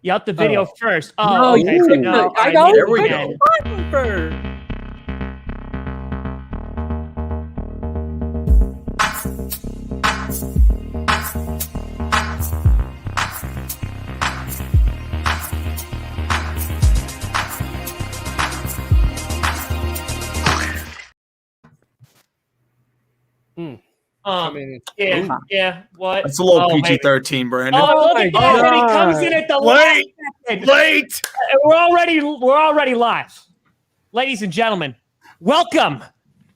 Yep, the video first. Oh, No, okay. you couldn't. No, I need know. it There we again. Button first. Yeah. What? It's a little Oh, PG-13, Brandon. Oh, look my at that! And he comes in at the last second. Late. We're already live, ladies and gentlemen. Welcome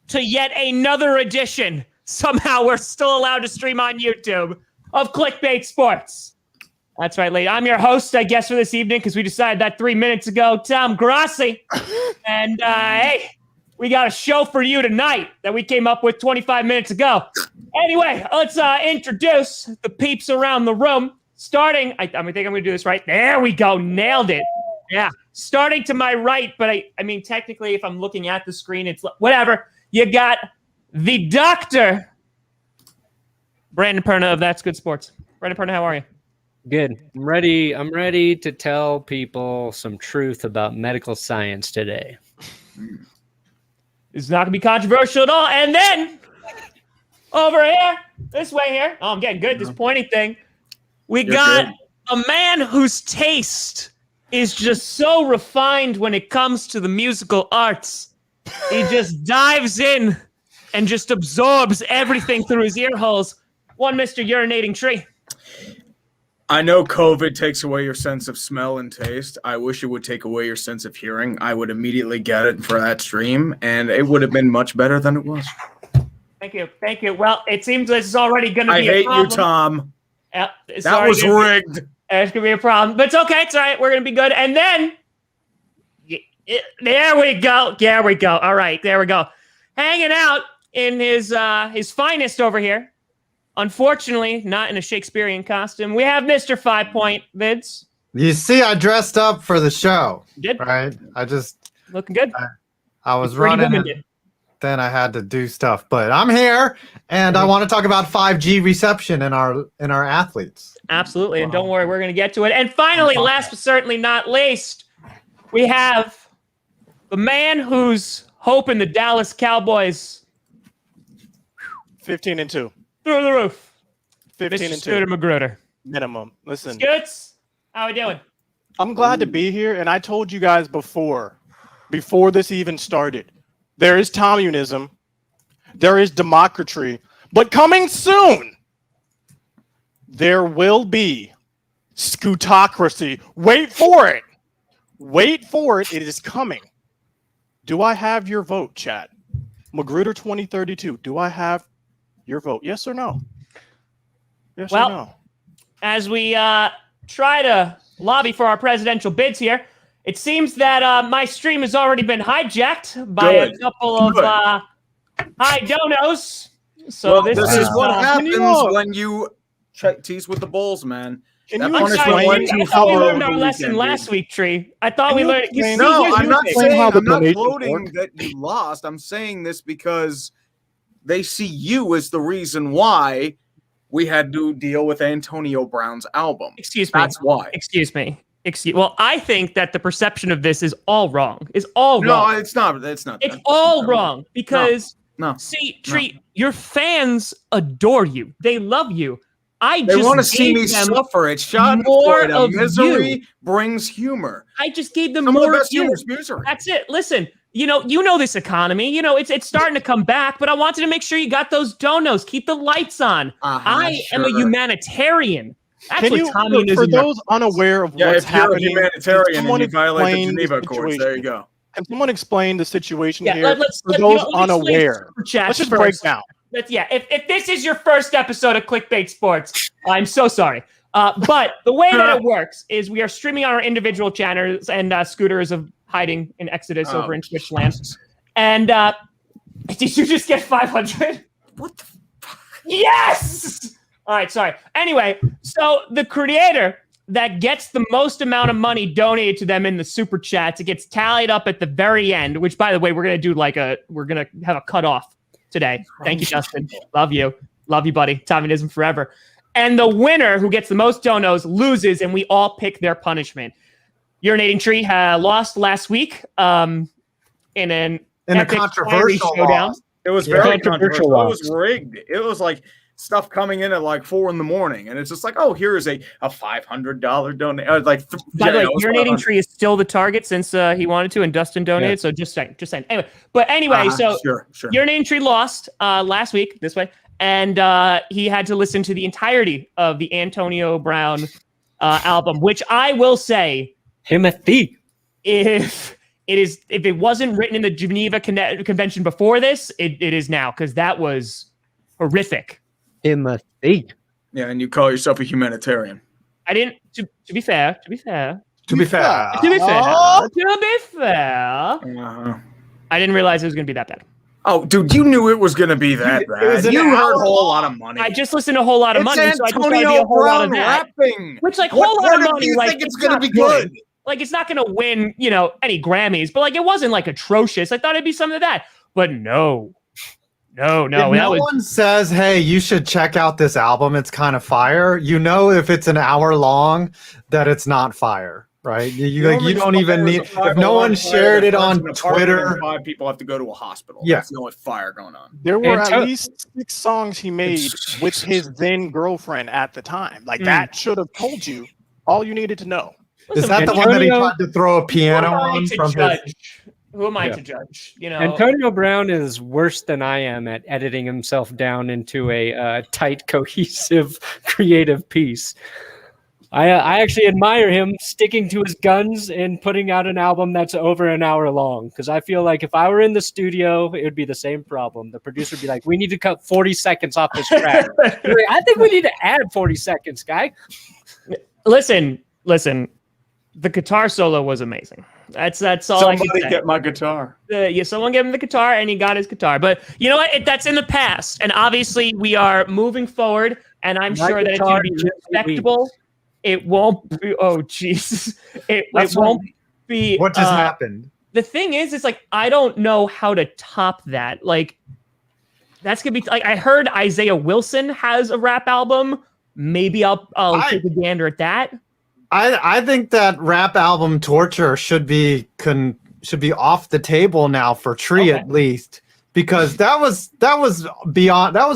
to yet another edition. Somehow we're still allowed to stream on YouTube of Clickbait Sports. That's right, lady. I'm your host, I guess, for this evening because we decided that 3 minutes ago. Tom Grassi, and hey, we got a show for you tonight that we came up with 25 minutes ago. Anyway, let's introduce the peeps around the room. Starting, I think I'm going to do this right. There we go. Nailed it. Yeah. Starting to my right, but I mean, technically, if I'm looking at the screen, it's whatever. You got the doctor, Brandon Perna of That's Good Sports. Brandon Perna, how are you? Good. I'm ready to tell people some truth about medical science today. It's not going to be controversial at all. And then over here, this way here. Oh, I'm getting good at this pointing thing. We got a man whose taste is just so refined when it comes to the musical arts. He just dives in and just absorbs everything through his ear holes. One Mr. Urinating Tree. I know COVID takes away your sense of smell and taste. I wish it would take away your sense of hearing. I would immediately get it for that stream, and it would have been much better than it was. Thank you. Thank you. Well, it seems this is already going to be a problem. I hate you, Tom. Yep, That was rigged. It's going to be a problem. But it's okay. It's all right. We're going to be good. And then, there we go. There we go. All right. There we go. Hanging out in his finest over here. Unfortunately, not in a Shakespearean costume. We have Mr. 5 Point Vids. You see, I dressed up for the show. You did? Right? I just Looking good. I was running and then I had to do stuff. But I'm here and I want to talk about 5G reception in our athletes. Absolutely. And don't worry, we're going to get to it. And finally, last but certainly not least, we have the man who's hoping the Dallas Cowboys 15-2. through the roof. 15-2. Scooter Magruder. Minimum. Listen, Scoots, how we doing? I'm glad to be here, and I told you guys before this even started, there is communism, there is democracy, but coming soon, there will be scootocracy. Wait for it. Wait for it. It is coming. Do I have your vote, chat? Magruder 2032. Do I have your vote? Yes or no? Yes or no? As we try to lobby for our presidential bids here, it seems that my stream has already been hijacked by a couple of high donos. So This is what happens you- when you tease with the bulls, man. Can That you punishment explain went too I thought we far learned over our the lesson weekend, last dude. week, Tree. I thought we you learned. explain- No, here's I'm your not thing. saying how the I'm not donations gloating work. that you lost. I'm saying this because they see you as the reason why we had to deal with Antonio Brown's album. Excuse me. That's why. Excuse me. Well, I think that the perception of this is all wrong. Is all wrong. No, it's not. It's not. It's that. all No. wrong because No. see, Tree, your fans adore you. They love you. They just want to see me gave them suffer. It's shot more of of misery you. brings humor. I just gave them Some of more the of best you. humor is misery. That's it. Listen, you know this economy. You know it's starting to come back, but I wanted to make sure you got those donos. Keep the lights on. I am a humanitarian. That's Can what you, communism for is. those unaware of Yeah, what's if you're a happening, humanitarian and someone you violate the explain the Geneva Accords, there you go. Can someone explain the situation Yeah, here let's for let those me explain unaware? super chats Let's just first. break down. If this is your first episode of Clickbait Sports, I'm so sorry. But the way that it works is we are streaming on our individual channels, and Scooter is hiding in Exodus over in Twitch land. And did you just get 500? What the fuck? Yes! All right, sorry. Anyway, so the creator that gets the most amount of money donated to them in the super chats, it gets tallied up at the very end, which, by the way, we're going to have a cutoff today. Thank you, Justin. Love you. Love you, buddy. Communism forever. And the winner who gets the most donos loses, and we all pick their punishment. Urinating Tree lost last week in a controversial showdown. loss. It was very controversial. It was rigged. It was like stuff coming in at like 4 a.m, and it's just like, oh, here is a $500 donation. By the way, Urinating Tree is still the target since he wanted to, and Dustin donated. So just saying. Anyway, so sure. Urinating Tree lost last week this way, and he had to listen to the entirety of the Antonio Brown album, which I will say, Timothy. if it wasn't written in the Geneva Convention before this, it is now, because that was horrific. Timothy. Yeah, and you call yourself a humanitarian. I didn't. To be fair. Uh-huh. I didn't realize it was going to be that bad. Oh, dude, you knew it was going to be that bad. You heard a whole lot of money. I just listened to a whole lot of money, so I just thought it'd be a whole lot of that. Rapping. Which, like, whole lot of money, do you like, think it's going to be good? Like, it's not going to win, any Grammys, but like, it wasn't like atrocious. I thought it'd be some of that, but no. If no one says, hey, you should check out this album, it's kind of fire. If it's an hour long, that it's not fire, right? You don't even need. If no one shared it on Twitter, 5 people have to go to a hospital. Yeah, there's no fire going on. There were at least 6 songs he made with his then girlfriend at the time. Like that should have told you all you needed to know. Is that the one that he tried to throw a piano on from his? Who am I to judge? Antonio Brown is worse than I am at editing himself down into a tight, cohesive, creative piece. I actually admire him sticking to his guns and putting out an album that's over an hour long, because I feel like if I were in the studio, it would be the same problem. The producer would be like, we need to cut 40 seconds off this track. I think we need to add 40 seconds, guy. Listen. The guitar solo was amazing. That's all I can say. Somebody get my guitar. Someone gave him the guitar, and he got his guitar. But you know what? That's in the past. And obviously, we are moving forward, and I'm sure that it's going to be respectable. It won't be, oh, Jesus. It won't be. What just happened? The thing is, it's like, I don't know how to top that. Like, that's going to be, like, I heard Isaiah Wilson has a rap album. Maybe I'll take a gander at that. I think that rap album torture should be off the table now for Tree, at least, because that was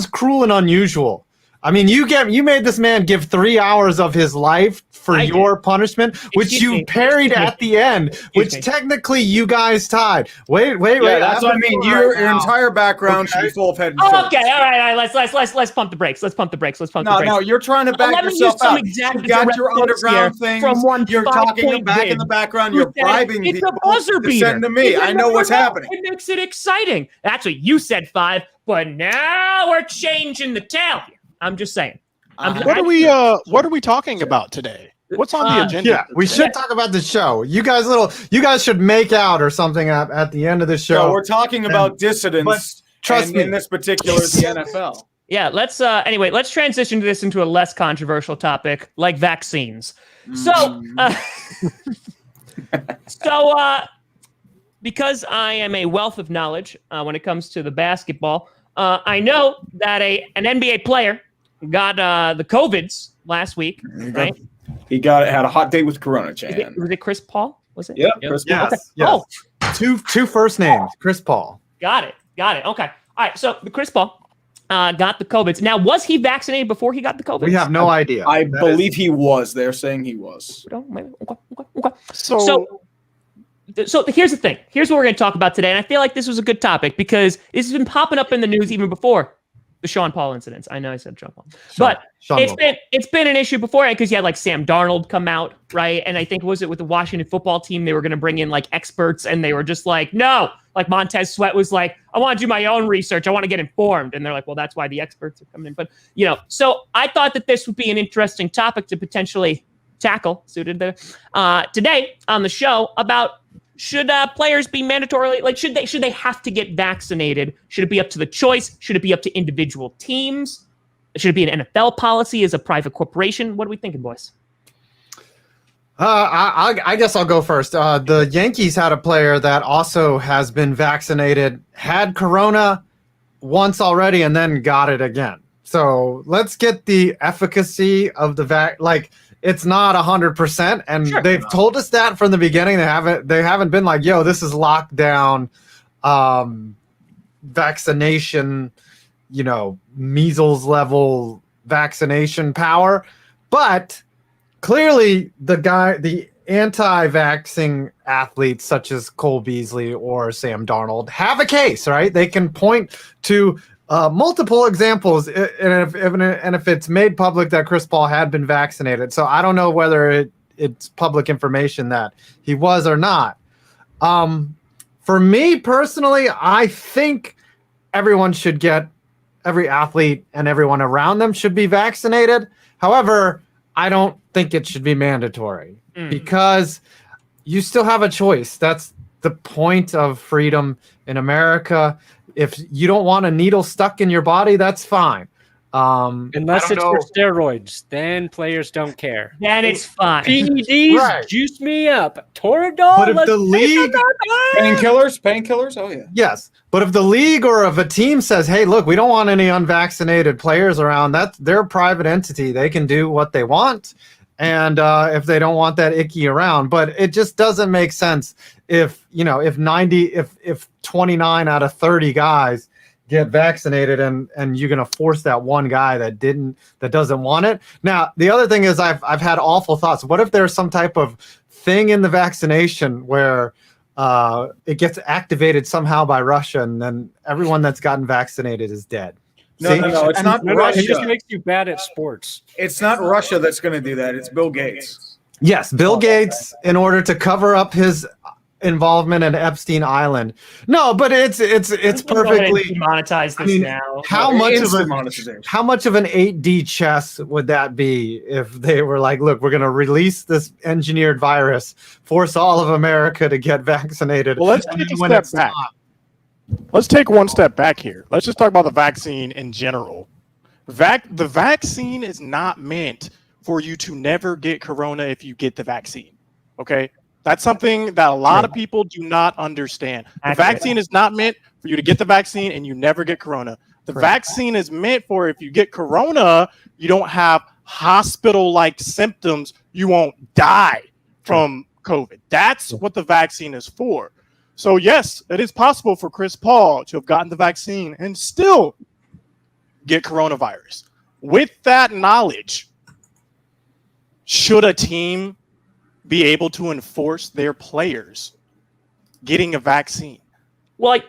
cruel and unusual. I mean, you made this man give 3 hours of his life for your punishment, which you parried at the end, which technically you guys tied. Wait. That's what I mean. Your entire background should be full of head and shoulders. Okay, all right. Let's pump the brakes. No, you're trying to back yourself out. You got your underground things. You're talking back in the background. You're bribing people. It's a buzzer beater. Send to me. I know what's happening. It makes it exciting. That's what you said, 5. But now we're changing the tale. I'm just saying. What are we talking about today? What's on the agenda? Yeah, we should talk about the show. You guys should make out or something at the end of the show. No, we're talking about dissidents. Trust me, in this particular, the NFL. Yeah, let's transition this into a less controversial topic, like vaccines. So, because I am a wealth of knowledge when it comes to the basketball, I know that an NBA player got the COVIDs last week, right? He had a hot date with Corona Chan. Was it Chris Paul? Was it? Yep. Chris Paul. Okay. Yes. Oh, two first names, Chris Paul. Got it. Okay. All right. So the Chris Paul got the COVIDs. Now, was he vaccinated before he got the COVIDs? We have no idea. I believe he was. They're saying he was. Okay. So here's the thing. Here's what we're going to talk about today. And I feel like this was a good topic because this has been popping up in the news even before the Sean Paul incidents. I know I said Sean Paul, but it's been an issue before because you had like Sam Darnold come out, right? And I think was it with the Washington football team, they were going to bring in like experts and they were just like, no, like Montez Sweat was like, I want to do my own research. I want to get informed. And they're like, well, that's why the experts are coming in. But, so I thought that this would be an interesting topic to potentially tackle suited there today on the show about should players be mandatorily, like, should they have to get vaccinated? Should it be up to the choice? Should it be up to individual teams? Should it be an NFL policy as a private corporation? What are we thinking, boys? I guess I'll go first. The Yankees had a player that also has been vaccinated, had corona once already, and then got it again. So let's get the efficacy of the like it's not 100%, and they've told us that from the beginning. They haven't been like, yo, this is lockdown vaccination, measles level vaccination power. But clearly the anti-vaxxing athletes such as Cole Beasley or Sam Darnold have a case, right? They can point to multiple examples, and if it's made public that Chris Paul had been vaccinated. So I don't know whether it's public information that he was or not. For me personally, I think every athlete and everyone around them should be vaccinated. However, I don't think it should be mandatory because you still have a choice. That's the point of freedom in America. If you don't want a needle stuck in your body, that's fine. Unless it's for steroids, then players don't care. Then it's fine. PEDs, juice me up. Toradol, but if the league painkillers, oh yeah. Yes, but if the league or if a team says, "Hey, look, we don't want any unvaccinated players around," that's their private entity. They can do what they want, and if they don't want that icky around, but it just doesn't make sense if 29 out of 30 guys get vaccinated and you're going to force that one guy that doesn't want it. Now, the other thing is I've had awful thoughts. What if there's some type of thing in the vaccination where it gets activated somehow by Russia and then everyone that's gotten vaccinated is dead? No, it's not Russia. It just makes you bad at sports. It's not Russia that's going to do that. It's Bill Gates. Yes, Bill Gates, in order to cover up his involvement in Epstein Island. No, but it's perfectly monetize this now. How much of an 8D chess would that be if they were like, look, we're going to release this engineered virus, force all of America to get vaccinated. Well, let's take a step back. Let's take one step back here. Let's just talk about the vaccine in general. The vaccine is not meant for you to never get corona if you get the vaccine. Okay? That's something that a lot of people do not understand. The vaccine is not meant for you to get the vaccine and you never get corona. The vaccine is meant for if you get corona, you don't have hospital-like symptoms. You won't die from COVID. That's what the vaccine is for. So, yes, it is possible for Chris Paul to have gotten the vaccine and still get coronavirus. With that knowledge, should a team be able to enforce their players getting a vaccine? Well,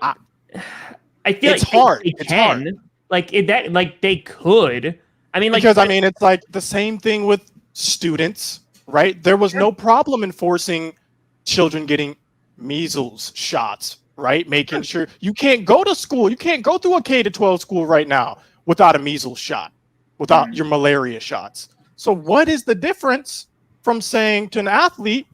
I feel it's hard. They can. They could. I mean, it's like the same thing with students, right? There was no problem enforcing children getting measles shots, right? Making sure you can't go to school. You can't go through a K-12 school right now without a measles shot, without your malaria shots. So what is the difference from saying to an athlete,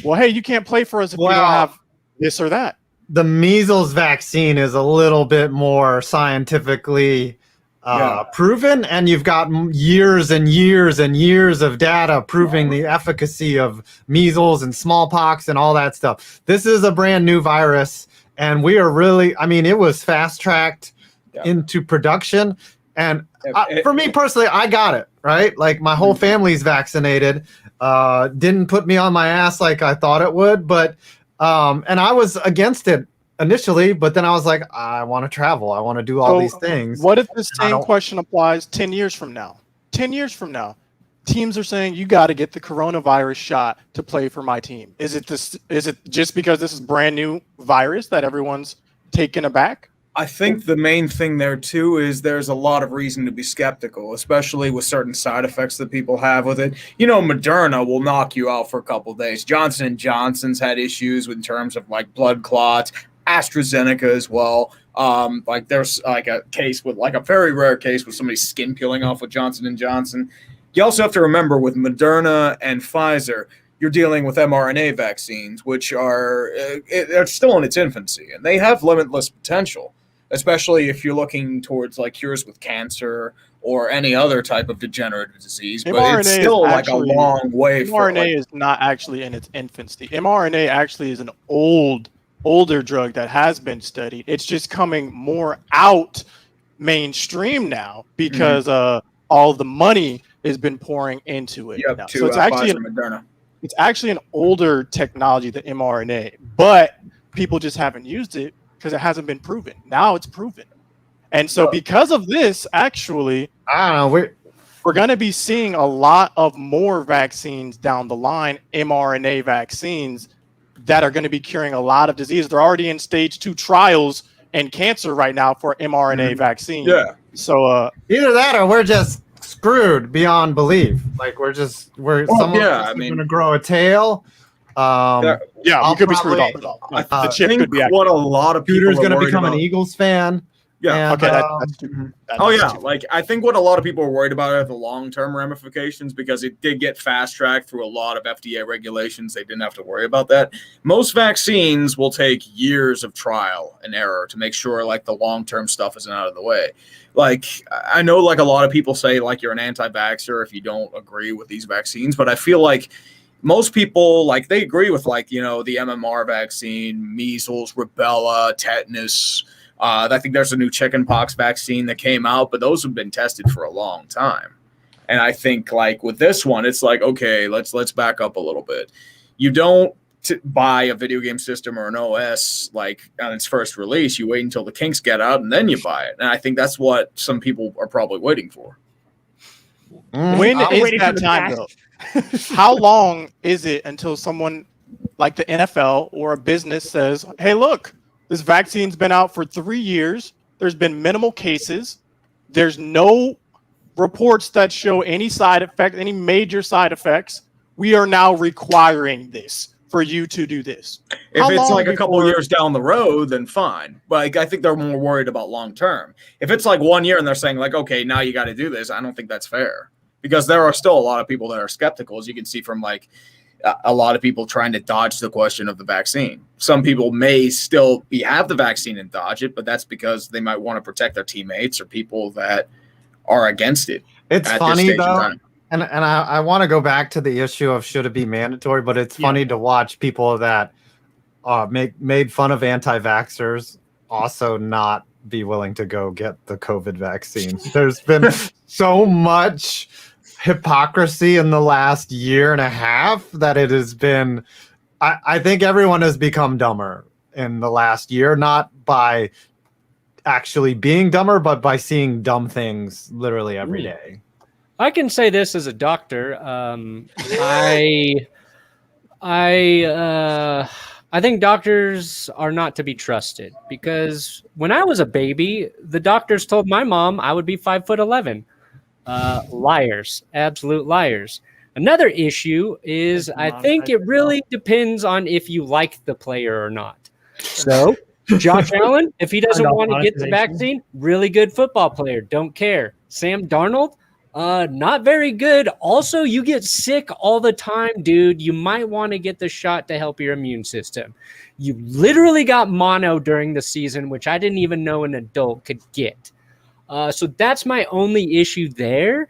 well, hey, you can't play for us if you don't have this or that? The measles vaccine is a little bit more scientifically proven, and you've got years and years and years of data proving the efficacy of measles and smallpox and all that stuff. This is a brand new virus, and we are really, it was fast-tracked into production. And for me personally, I got it, right? Like my whole family's vaccinated. Didn't put me on my ass like I thought it would, but and I was against it initially, but then I was like, I want to travel. I want to do all these things. What if the same question applies 10 years from now? 10 years from now, teams are saying you got to get the coronavirus shot to play for my team. Is it just because this is brand new virus that everyone's taken aback? I think the main thing there, too, is there's a lot of reason to be skeptical, especially with certain side effects that people have with it. Moderna will knock you out for a couple of days. Johnson & Johnson's had issues in terms of, blood clots. AstraZeneca as well. There's, a case with, a very rare case with somebody's skin peeling off with Johnson & Johnson. You also have to remember with Moderna and Pfizer, you're dealing with mRNA vaccines, which they're still in its infancy, and they have limitless potential, especially if you're looking towards cures with cancer or any other type of degenerative disease. But mRNA it's still a long way. mRNA is not actually in its infancy. mRNA actually is an older drug that has been studied. It's just coming more out mainstream now because all the money has been pouring into it. Yep, Now. to So Pfizer and Moderna. it's actually an older technology than mRNA, but people just haven't used it because it hasn't been proven. Now it's proven. And so because of this, actually, I don't know. we're going to be seeing a lot of more vaccines down the line, mRNA vaccines that are going to be curing a lot of diseases. They're already in stage 2 trials in cancer right now for mRNA vaccine. Yeah. So Either that or we're just screwed beyond belief. Like we're some of us are going to grow a tail. yeah, I'll we could be screwed probably- up. I The chip think could be what a lot of people Scooter's are going to worried become about. an Eagles fan. Yeah. And, Okay, that's too. Oh yeah, like I think what a lot of people are worried about are the long-term ramifications because it did get fast-tracked through a lot of FDA regulations. They didn't have to worry about that. Most vaccines will take years of trial and error to make sure like the long-term stuff isn't out of the way. Like I know like a lot of people say like you're an anti-vaxxer if you don't agree with these vaccines, but I feel like most people like they agree with like, you know, the MMR vaccine, measles, rubella, tetanus. I think there's a new chickenpox vaccine that came out, but those have been tested for a long time. And I think like with this one, it's like, okay, let's back up a little bit. You don't buy a video game system or an OS like on its first release. You wait until the kinks get out and then you buy it. And I think that's what some people are probably waiting for. When I'm is waiting for that the time back. though? How long is it until someone like the NFL or a business says, hey, look, this vaccine's been out for 3 years. There's been minimal cases. There's no reports that show any side effect, any major side effects. We are now requiring this for you to do this. If it's like a couple years down the road, then fine. But like, I think they're more worried about long term. If it's like 1 year and they're saying like, okay, now you got to do this, I don't think that's fair because there are still a lot of people that are skeptical, as you can see from like a lot of people trying to dodge the question of the vaccine. Some people may still have the vaccine and dodge it, but that's because they might want to protect their teammates or people that are against it. It's funny though, and I want to go back to the issue of should it be mandatory, but it's funny to watch people that made fun of anti-vaxxers also not be willing to go get the COVID vaccine. There's been so much hypocrisy in the last year and a half that it has been I think everyone has become dumber in the last year, not by actually being dumber, but by seeing dumb things literally every day. I can say this as a doctor. I think doctors are not to be trusted because when I was a baby, the doctors told my mom I would be 5'11". Liars, absolute liars. Another issue is I think it really depends on if you like the player or not. So Josh Allen, if he doesn't want to get the vaccine, really good football player, don't care. Sam Darnold, not very good. Also, you get sick all the time, dude. You might want to get the shot to help your immune system. You literally got mono during the season, which I didn't even know an adult could get. So that's my only issue there.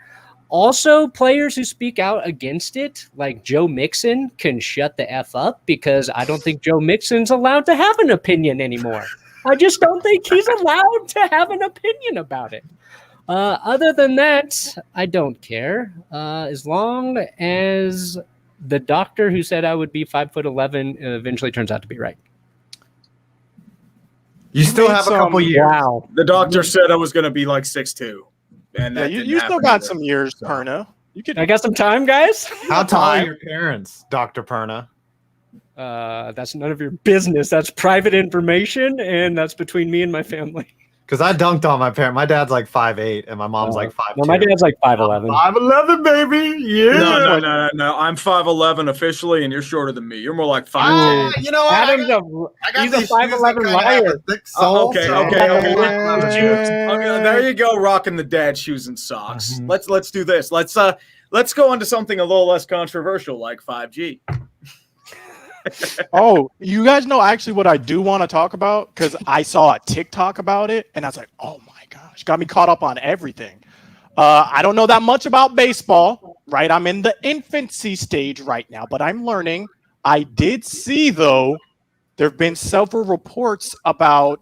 Also, players who speak out against it, like Joe Mixon, can shut the F up because I don't think Joe Mixon's allowed to have an opinion anymore. I just don't think he's allowed to have an opinion about it. Other than that, I don't care. As long as the doctor who said I would be 5'11" eventually turns out to be right. You still have a couple years. Wow. The doctor said I was going to be like 6'2". And Yeah, you still got some years, Perna. You could. I got some time, guys. How tall are your parents, Dr. Perna? That's none of your business. That's private information, and that's between me and my family. Because I dunked on my parent. My dad's like 5'8", and my mom's like 5'2". No, my dad's like 5'11". 5'11", baby. Yeah. No. I'm 5'11" officially, and you're shorter than me. You're more like 5'10". You know what? Adam's he's a 5'11" liar. Okay. There you go, rocking the dad shoes and socks. Let's do this. Let's go on to something a little less controversial, like 5G. Oh, you guys know actually what I do want to talk about because I saw a TikTok about it and I was like, oh my gosh, got me caught up on everything. I don't know that much about baseball, right? I'm in the infancy stage right now, but I'm learning. I did see, though, there have been several reports about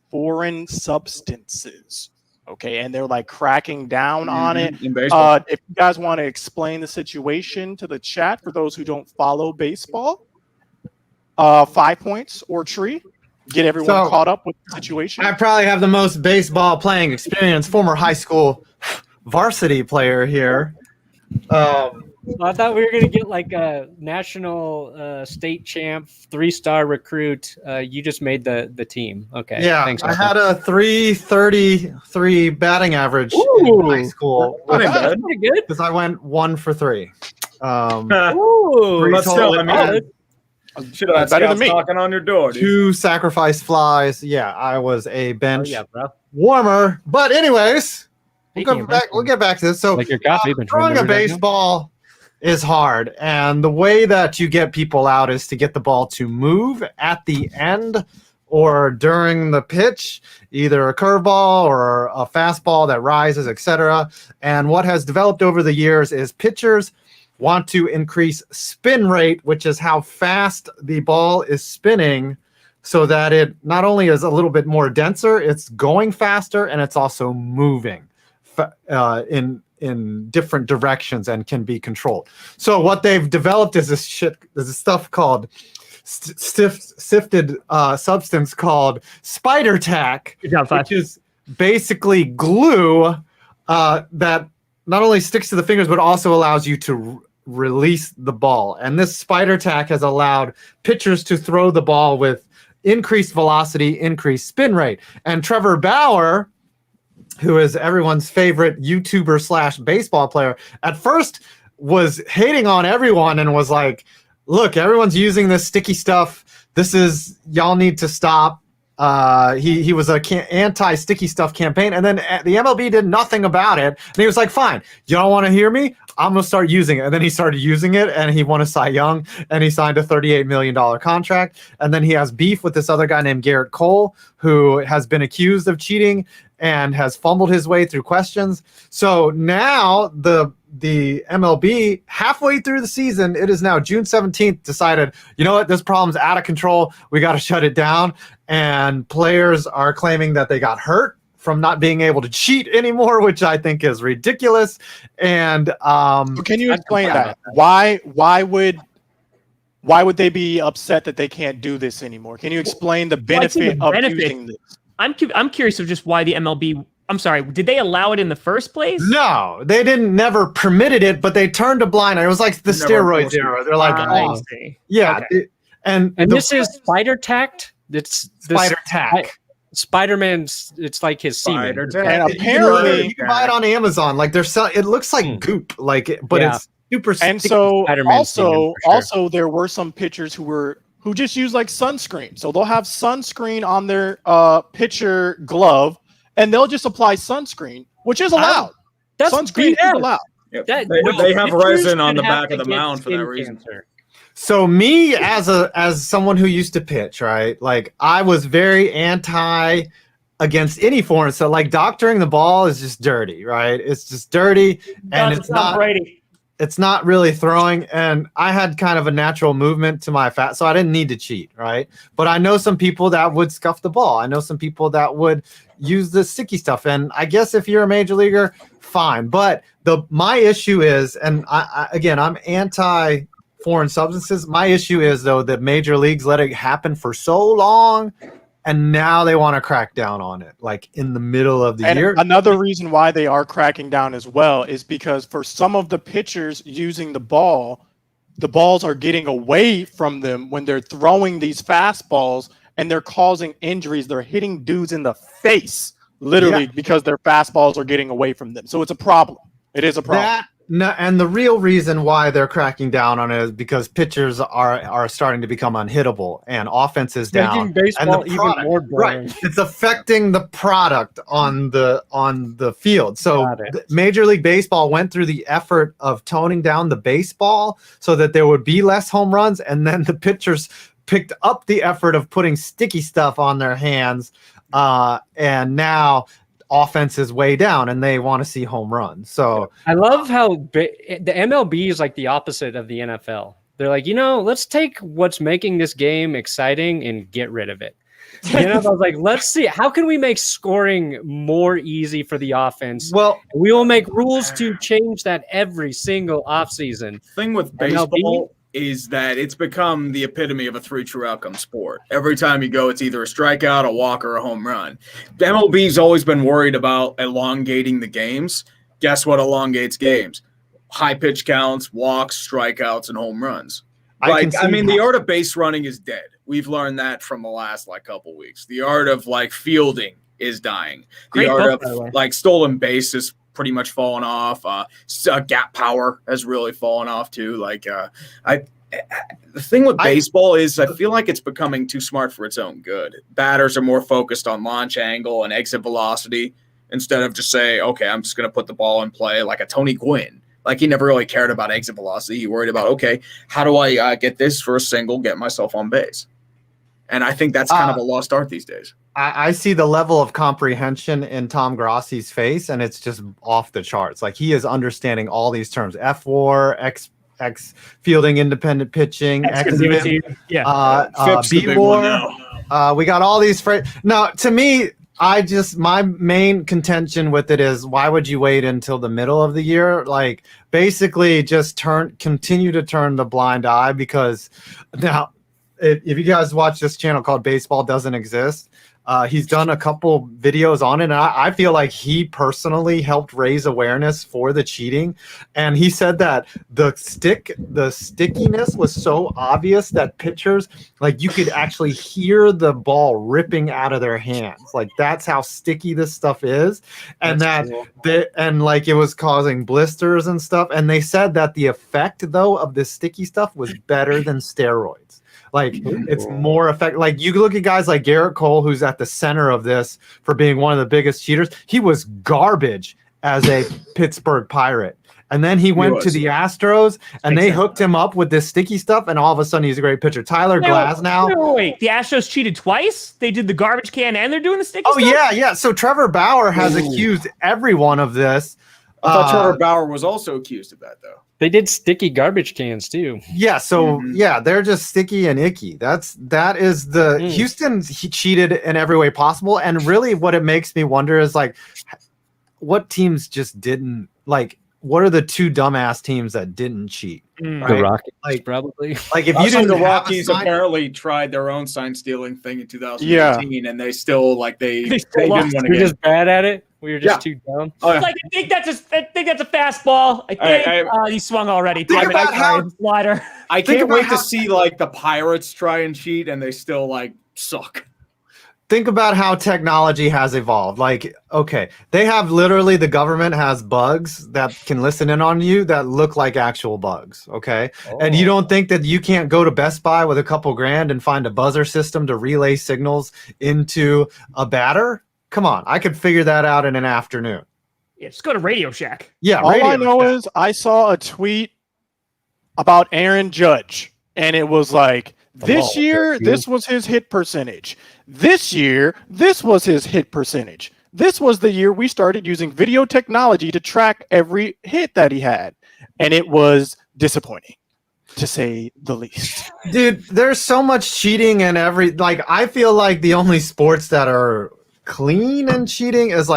foreign substances Okay, and they're like cracking down on it. In baseball. If you guys want to explain the situation to the chat for those who don't follow baseball, 5 points or tree. Get everyone caught up with the situation. I probably have the most baseball playing experience. Former high school varsity player here. I thought we were gonna get like a national state champ, 3-star recruit. You just made the team. Okay. Yeah, Thanks. I had a 333 batting average in high school. Not bad. Pretty good. Because I went 1 for 3. Ooh, Three But still, I total, mean, should have had Better than scouts me. knocking on your door, dude. 2 sacrifice flies. Yeah, I was a Oh, bench yeah, bro. warmer. But anyways, Speaking of we'll get back to this. So like your coffee, been throwing a baseball is hard, and the way that you get people out is to get the ball to move at the end or during the pitch, either a curveball or a fastball that rises, etc. And what has developed over the years is pitchers want to increase spin rate, which is how fast the ball is spinning, so that it not only is a little bit more denser, it's going faster, and it's also moving in different directions and can be controlled. So what they've developed is this stuff called sifted substance called spider tack, which is basically glue that not only sticks to the fingers but also allows you to release the ball. And this spider tack has allowed pitchers to throw the ball with increased velocity, increased spin rate. And Trevor Bauer, who is everyone's favorite YouTuber / baseball player, at first was hating on everyone and was like, look, everyone's using this sticky stuff. Y'all need to stop. He was a anti-sticky stuff campaign, and then the MLB did nothing about it. And he was like, fine, you don't want to hear me? I'm going to start using it. And then he started using it, and he won a Cy Young, and he signed a $38 million contract. And then he has beef with this other guy named Garrett Cole, who has been accused of cheating and has fumbled his way through questions. So now the MLB, halfway through the season, it is now June 17th, decided, you know what, this problem's out of control. We got to shut it down. And players are claiming that they got hurt from not being able to cheat anymore, which I think is ridiculous. And Can you explain that? Why would they be upset that they can't do this anymore? Can you explain the benefit of using this? I'm curious of just why the MLB. I'm sorry. Did they allow it in the first place? No, they didn't. Never permitted it, but they turned a blind eye. It was like the steroids era. They're like, I see. yeah, Okay. and this is spider tacked. It's spider tack. Spider-Man's. It's like his semen. Spider tack. And You apparently, can buy it on Amazon. Like they're selling. It looks like goop, but Yeah. it's super. and sticky. so Spider-Man semen, for sure. also there were some pitchers who just use like sunscreen. So they'll have sunscreen on their pitcher glove, and they'll just apply sunscreen, which is allowed. That's Sunscreen is BS. allowed. Yep. That- They have pitchers resin on should the have back to of the get mound for that skin reason. cancer. So me as someone who used to pitch, right? Like I was very anti against any form. So like doctoring the ball is just dirty, right? It's just dirty, and it's not Brady. it's not really throwing. And I had kind of a natural movement to my fat, so I didn't need to cheat, right? But I know some people that would scuff the ball. I know some people that would use the sticky stuff. And I guess if you're a major leaguer, fine. But my issue is, and I'm anti foreign substances. My issue is though that major leagues let it happen for so long, and now they want to crack down on it, like in the middle of the And year. another reason why they are cracking down as well is because for some of the pitchers using the balls are getting away from them when they're throwing these fastballs, and they're causing injuries. They're hitting dudes in the face, literally, because their fastballs are getting away from them. So it's a problem. It is a problem. And the real reason why they're cracking down on it is because pitchers are starting to become unhittable and offense is down. Making baseball and the even product, more boring. right? It's affecting the product on the field. So Got it. Major League Baseball went through the effort of toning down the baseball so that there would be less home runs, and then the pitchers picked up the effort of putting sticky stuff on their hands, and now offense is way down and they want to see home runs. So I love how the MLB is like the opposite of the NFL. They're like, let's take what's making this game exciting and get rid of it. I was like, let's see, how can we make scoring more easy for the offense? Well, We will make rules to change that every single offseason. Thing with baseball is that it's become the epitome of a three true outcome sport. Every time you go, it's either a strikeout, a walk, or a home run. The MLB's always been worried about elongating the games. Guess what elongates games? High pitch counts, walks, strikeouts, and home runs. The art of base running is dead. We've learned that from the last couple weeks. The art of fielding is dying. The art of stolen base is pretty much fallen off. Gap power has really fallen off too. The thing with baseball is I feel like it's becoming too smart for its own good. Batters are more focused on launch angle and exit velocity instead of just say, okay, I'm just going to put the ball in play like a Tony Gwynn. He never really cared about exit velocity. He worried about, okay, how do I get this for a single, get myself on base? And I think that's kind of a lost art these days. I see the level of comprehension in Tom Grossi's face, and it's just off the charts. He is understanding all these terms: F-WAR, X fielding independent pitching, B-WAR. We got all these phrases. Now, to me, my main contention with it is, why would you wait until the middle of the year? Basically just continue to turn the blind eye, because now if you guys watch this channel called Baseball Doesn't Exist, he's done a couple videos on it, and I feel like he personally helped raise awareness for the cheating. And he said that the stickiness was so obvious that pitchers, you could actually hear the ball ripping out of their hands. That's how sticky this stuff is. And it was causing blisters and stuff. And they said that the effect, though, of this sticky stuff was better than steroids. It's more effective. You look at guys like Garrett Cole, who's at the center of this for being one of the biggest cheaters. He was garbage as a Pittsburgh Pirate. And then he went to the Astros, and they hooked him up with this sticky stuff, and all of a sudden he's a great pitcher. Tyler Glasnow. Wait, the Astros cheated twice? They did the garbage can and they're doing the sticky stuff? Oh, yeah. So Trevor Bauer has accused everyone of this. I thought Trevor Bauer was also accused of that, though. They did sticky garbage cans too. Yeah, so they're just sticky and icky. That is the Houston. He cheated in every way possible, and really, what it makes me wonder is what teams just didn't What are the two dumbass teams that didn't cheat? Right? The Rockies, probably. If you didn't, the Rockies apparently tried their own sign stealing thing in 2018, and they still they didn't want to. We're just bad at it. We were just too dumb. Oh, yeah. I think that's a fastball. I think he swung already. Slider. I can't wait to see the Pirates try and cheat, and they still suck. Think about how technology has evolved. They have literally, the government has bugs that can listen in on you that look like actual bugs. Okay. Oh. And you don't think that you can't go to Best Buy with a couple grand and find a buzzer system to relay signals into a batter? Come on. I could figure that out in an afternoon. Yeah, just go to Radio Shack. Yeah. All I know is I saw a tweet about Aaron Judge, and it was this year, this was his hit percentage. This year, this was his hit percentage. This was the year we started using video technology to track every hit that he had. And it was disappointing, to say the least. Dude, there's so much cheating in I feel like the only sports that are clean and cheating is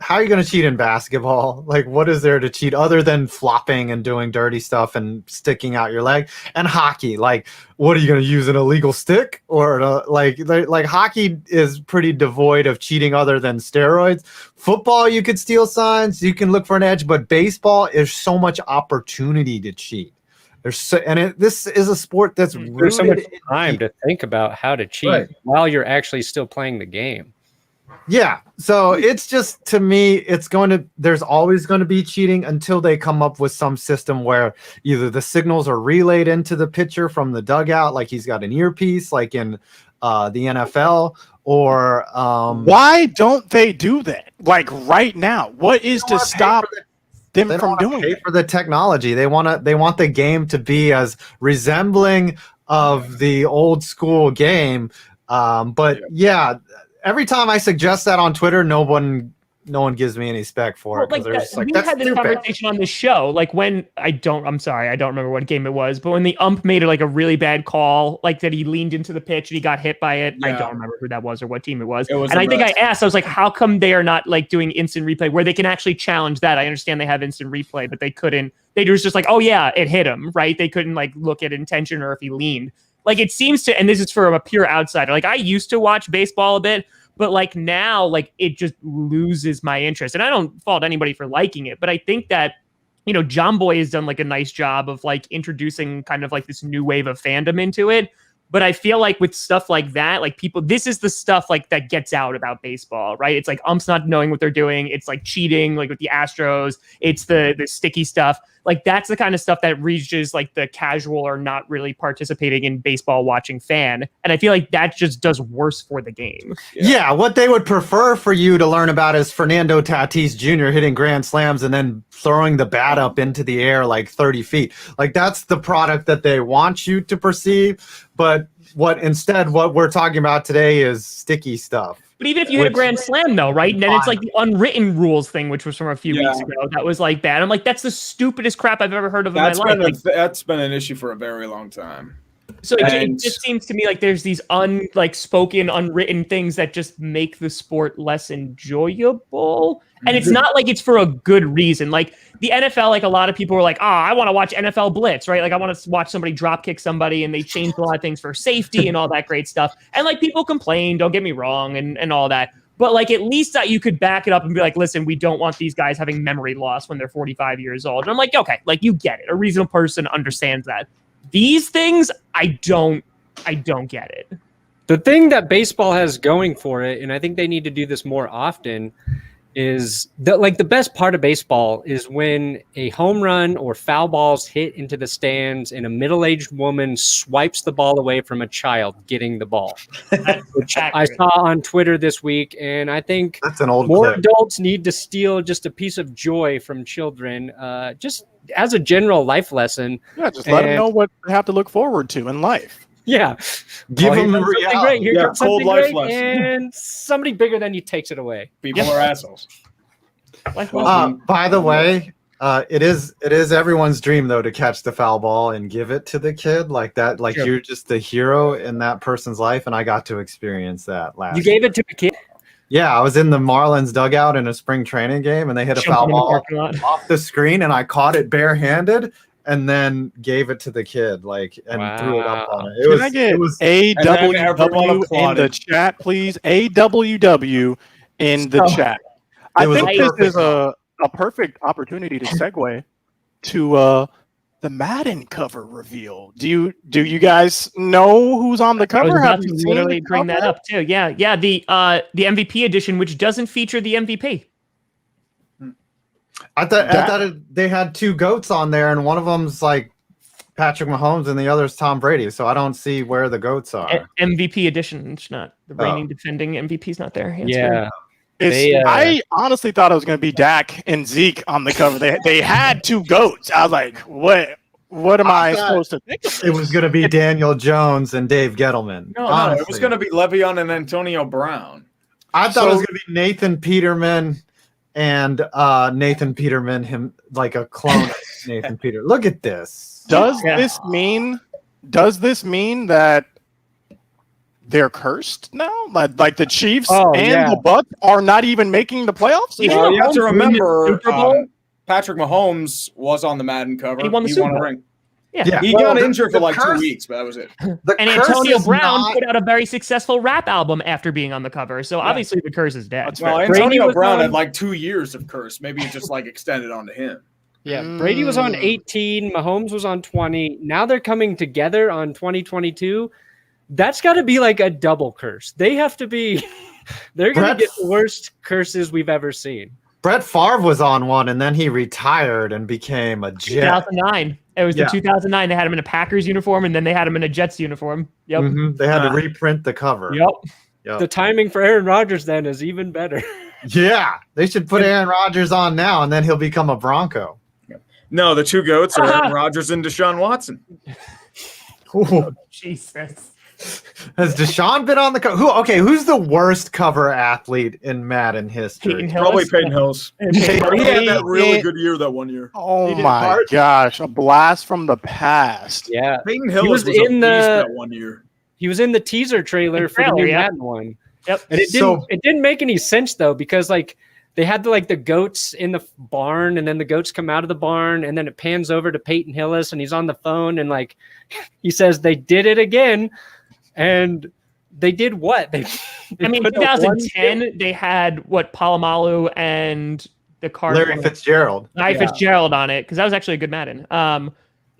how are you going to cheat in basketball? What is there to cheat other than flopping and doing dirty stuff and sticking out your leg? And hockey, what are you going to use, an illegal stick? Or hockey is pretty devoid of cheating other than steroids. Football, you could steal signs, you can look for an edge, but baseball is so much opportunity to cheat. This is a sport that's there's so much time to think about how to cheat while you're actually still playing the game. Yeah, so it's just, to me, there's always going to be cheating until they come up with some system where either the signals are relayed into the pitcher from the dugout, he's got an earpiece, in the NFL, or why don't they do that? Right now, what is to stop them from doing it? For the technology, they want the game to be as resembling of the old school game, but every time I suggest that on Twitter, no one no one gives me any spec for it because they're just like, we that's had this stupid. conversation on the show, like when I'm sorry, I don't remember what game it was, but when the ump made like a really bad call, like that he leaned into the pitch and he got hit by it. I don't remember who that was or what team it was. And I think I asked, I was like, how come they are not like doing instant replay where they can actually challenge that? I understand they have instant replay, but they couldn't. They was just like, oh yeah, it hit him, right? They couldn't like look at intention or if he leaned. Like it seems to, and this is from a pure outsider. Like I used to watch baseball a bit, but like now, like it just loses my interest. And I don't fault anybody for liking it, but I think that, you know, John Boy has done like a nice job of like introducing kind of like this new wave of fandom into it. But I feel like with stuff like that, like people, this is the stuff like that gets out about baseball, right? It's like umps not knowing what they're doing. It's like cheating, like with the Astros. It's the sticky stuff. Like that's the kind of stuff that reaches like the casual or not really participating in baseball watching fan. And I feel like that just does worse for the game. Yeah, what they would prefer for you to learn about is Fernando Tatis Jr. hitting grand slams and then throwing the bat up into the air like 30 feet. Like that's the product that they want you to perceive. But what we're talking about today is sticky stuff. But even if you hit a grand slam, though, right? And then it's like the unwritten rules thing, which was from a few weeks ago. That was like bad. I'm like, that's the stupidest crap I've ever heard of in my life. That's been an issue for a very long time. So it just seems to me like there's these spoken, unwritten things that just make the sport less enjoyable. And it's not like it's for a good reason. Like the NFL, like a lot of people were like, oh, I want to watch NFL Blitz, right? Like I want to watch somebody drop kick somebody, and they changed a lot of things for safety and all that great stuff. And like people complain, don't get me wrong, and all that. But like at least that you could back it up and be like, listen, we don't want these guys having memory loss when they're 45 years old. And I'm like, okay, like you get it. A reasonable person understands that. These things, I don't get it. The thing that baseball has going for it, and I think they need to do this more often, is that like the best part of baseball is when a home run or foul balls hit into the stands and a middle-aged woman swipes the ball away from a child getting the ball. Which I saw on Twitter this week, and I think that's an old more clip. Adults need to steal just a piece of joy from children, just as a general life lesson. Yeah, just let them know what they have to look forward to in life. Yeah, give them something great. Here comes cold something life great, lesson. and somebody bigger than you takes it away. People are assholes. By the way, it is everyone's dream though to catch the foul ball and give it to the kid like that. Like you're just the hero in that person's life, and I got to experience that last. You gave it to a kid. Yeah, I was in the Marlins dugout in a spring training game, and they hit a foul ball off the screen, and I caught it barehanded. And then gave it to the kid, and threw it up on it. Can I get AWW in the chat, please? AWW in the chat. I think this is a perfect opportunity to segue to the Madden cover reveal. Do you guys know who's on the cover? Have you literally bring that up too? Yeah. The MVP edition, which doesn't feature the MVP. I thought they had two GOATs on there, and one of them's like Patrick Mahomes, and the other's Tom Brady. So I don't see where the GOATs are. MVP edition, it's not the reigning defending MVP's not there. I honestly thought it was going to be Dak and Zeke on the cover. They had two GOATs. I was like, what am I supposed to think of this? It was going to be Daniel Jones and Dave Gettleman. No, it was going to be Le'Veon and Antonio Brown. I thought it was going to be Nathan Peterman. And Nathan Peterman, him like a clone of Nathan Peter. Look at this. Does this mean that they're cursed now? Like the Chiefs and the Bucs are not even making the playoffs? Well, you have to remember, Patrick Mahomes was on the Madden cover. He won the Super Bowl. A ring. Yeah. He got injured for 2 weeks, but that was it. And Antonio Brown put out a very successful rap album after being on the cover. So obviously the curse is dead. Well, Antonio Brown had 2 years of curse. Maybe it just extended onto him. Yeah, Brady was on 18, Mahomes was on 20. Now they're coming together on 2022. That's got to be like a double curse. They have to be they're going to get the worst curses we've ever seen. Brett Favre was on one, and then he retired and became a Jet. 2009. It was the 2009. They had him in a Packers uniform, and then they had him in a Jets uniform. Yep. Mm-hmm. They had to reprint the cover. Yep. The timing for Aaron Rodgers then is even better. Yeah. They should put Aaron Rodgers on now, and then he'll become a Bronco. No, the two GOATs are Aaron Rodgers and Deshaun Watson. Oh, Jesus. Has Deshaun been on the cover? Who's the worst cover athlete in Madden history? Peyton Probably Hillis. Peyton Hills. He had that really good year that one year. Oh did my hard. gosh, a blast from the past. Yeah, Peyton Hillis was was a in beast the- that one year. he was in the teaser trailer for the new yeah. Madden one. Yep. And So- it didn't make any sense though, because like they had the goats in the barn, and then the goats come out of the barn, and then it pans over to Peyton Hillis, and he's on the phone, and like he says they did it again, and they did what? They I mean, put the 2010, they had Palomalu and the card. Larry Fitzgerald. Larry Fitzgerald on it, because that was actually a good Madden.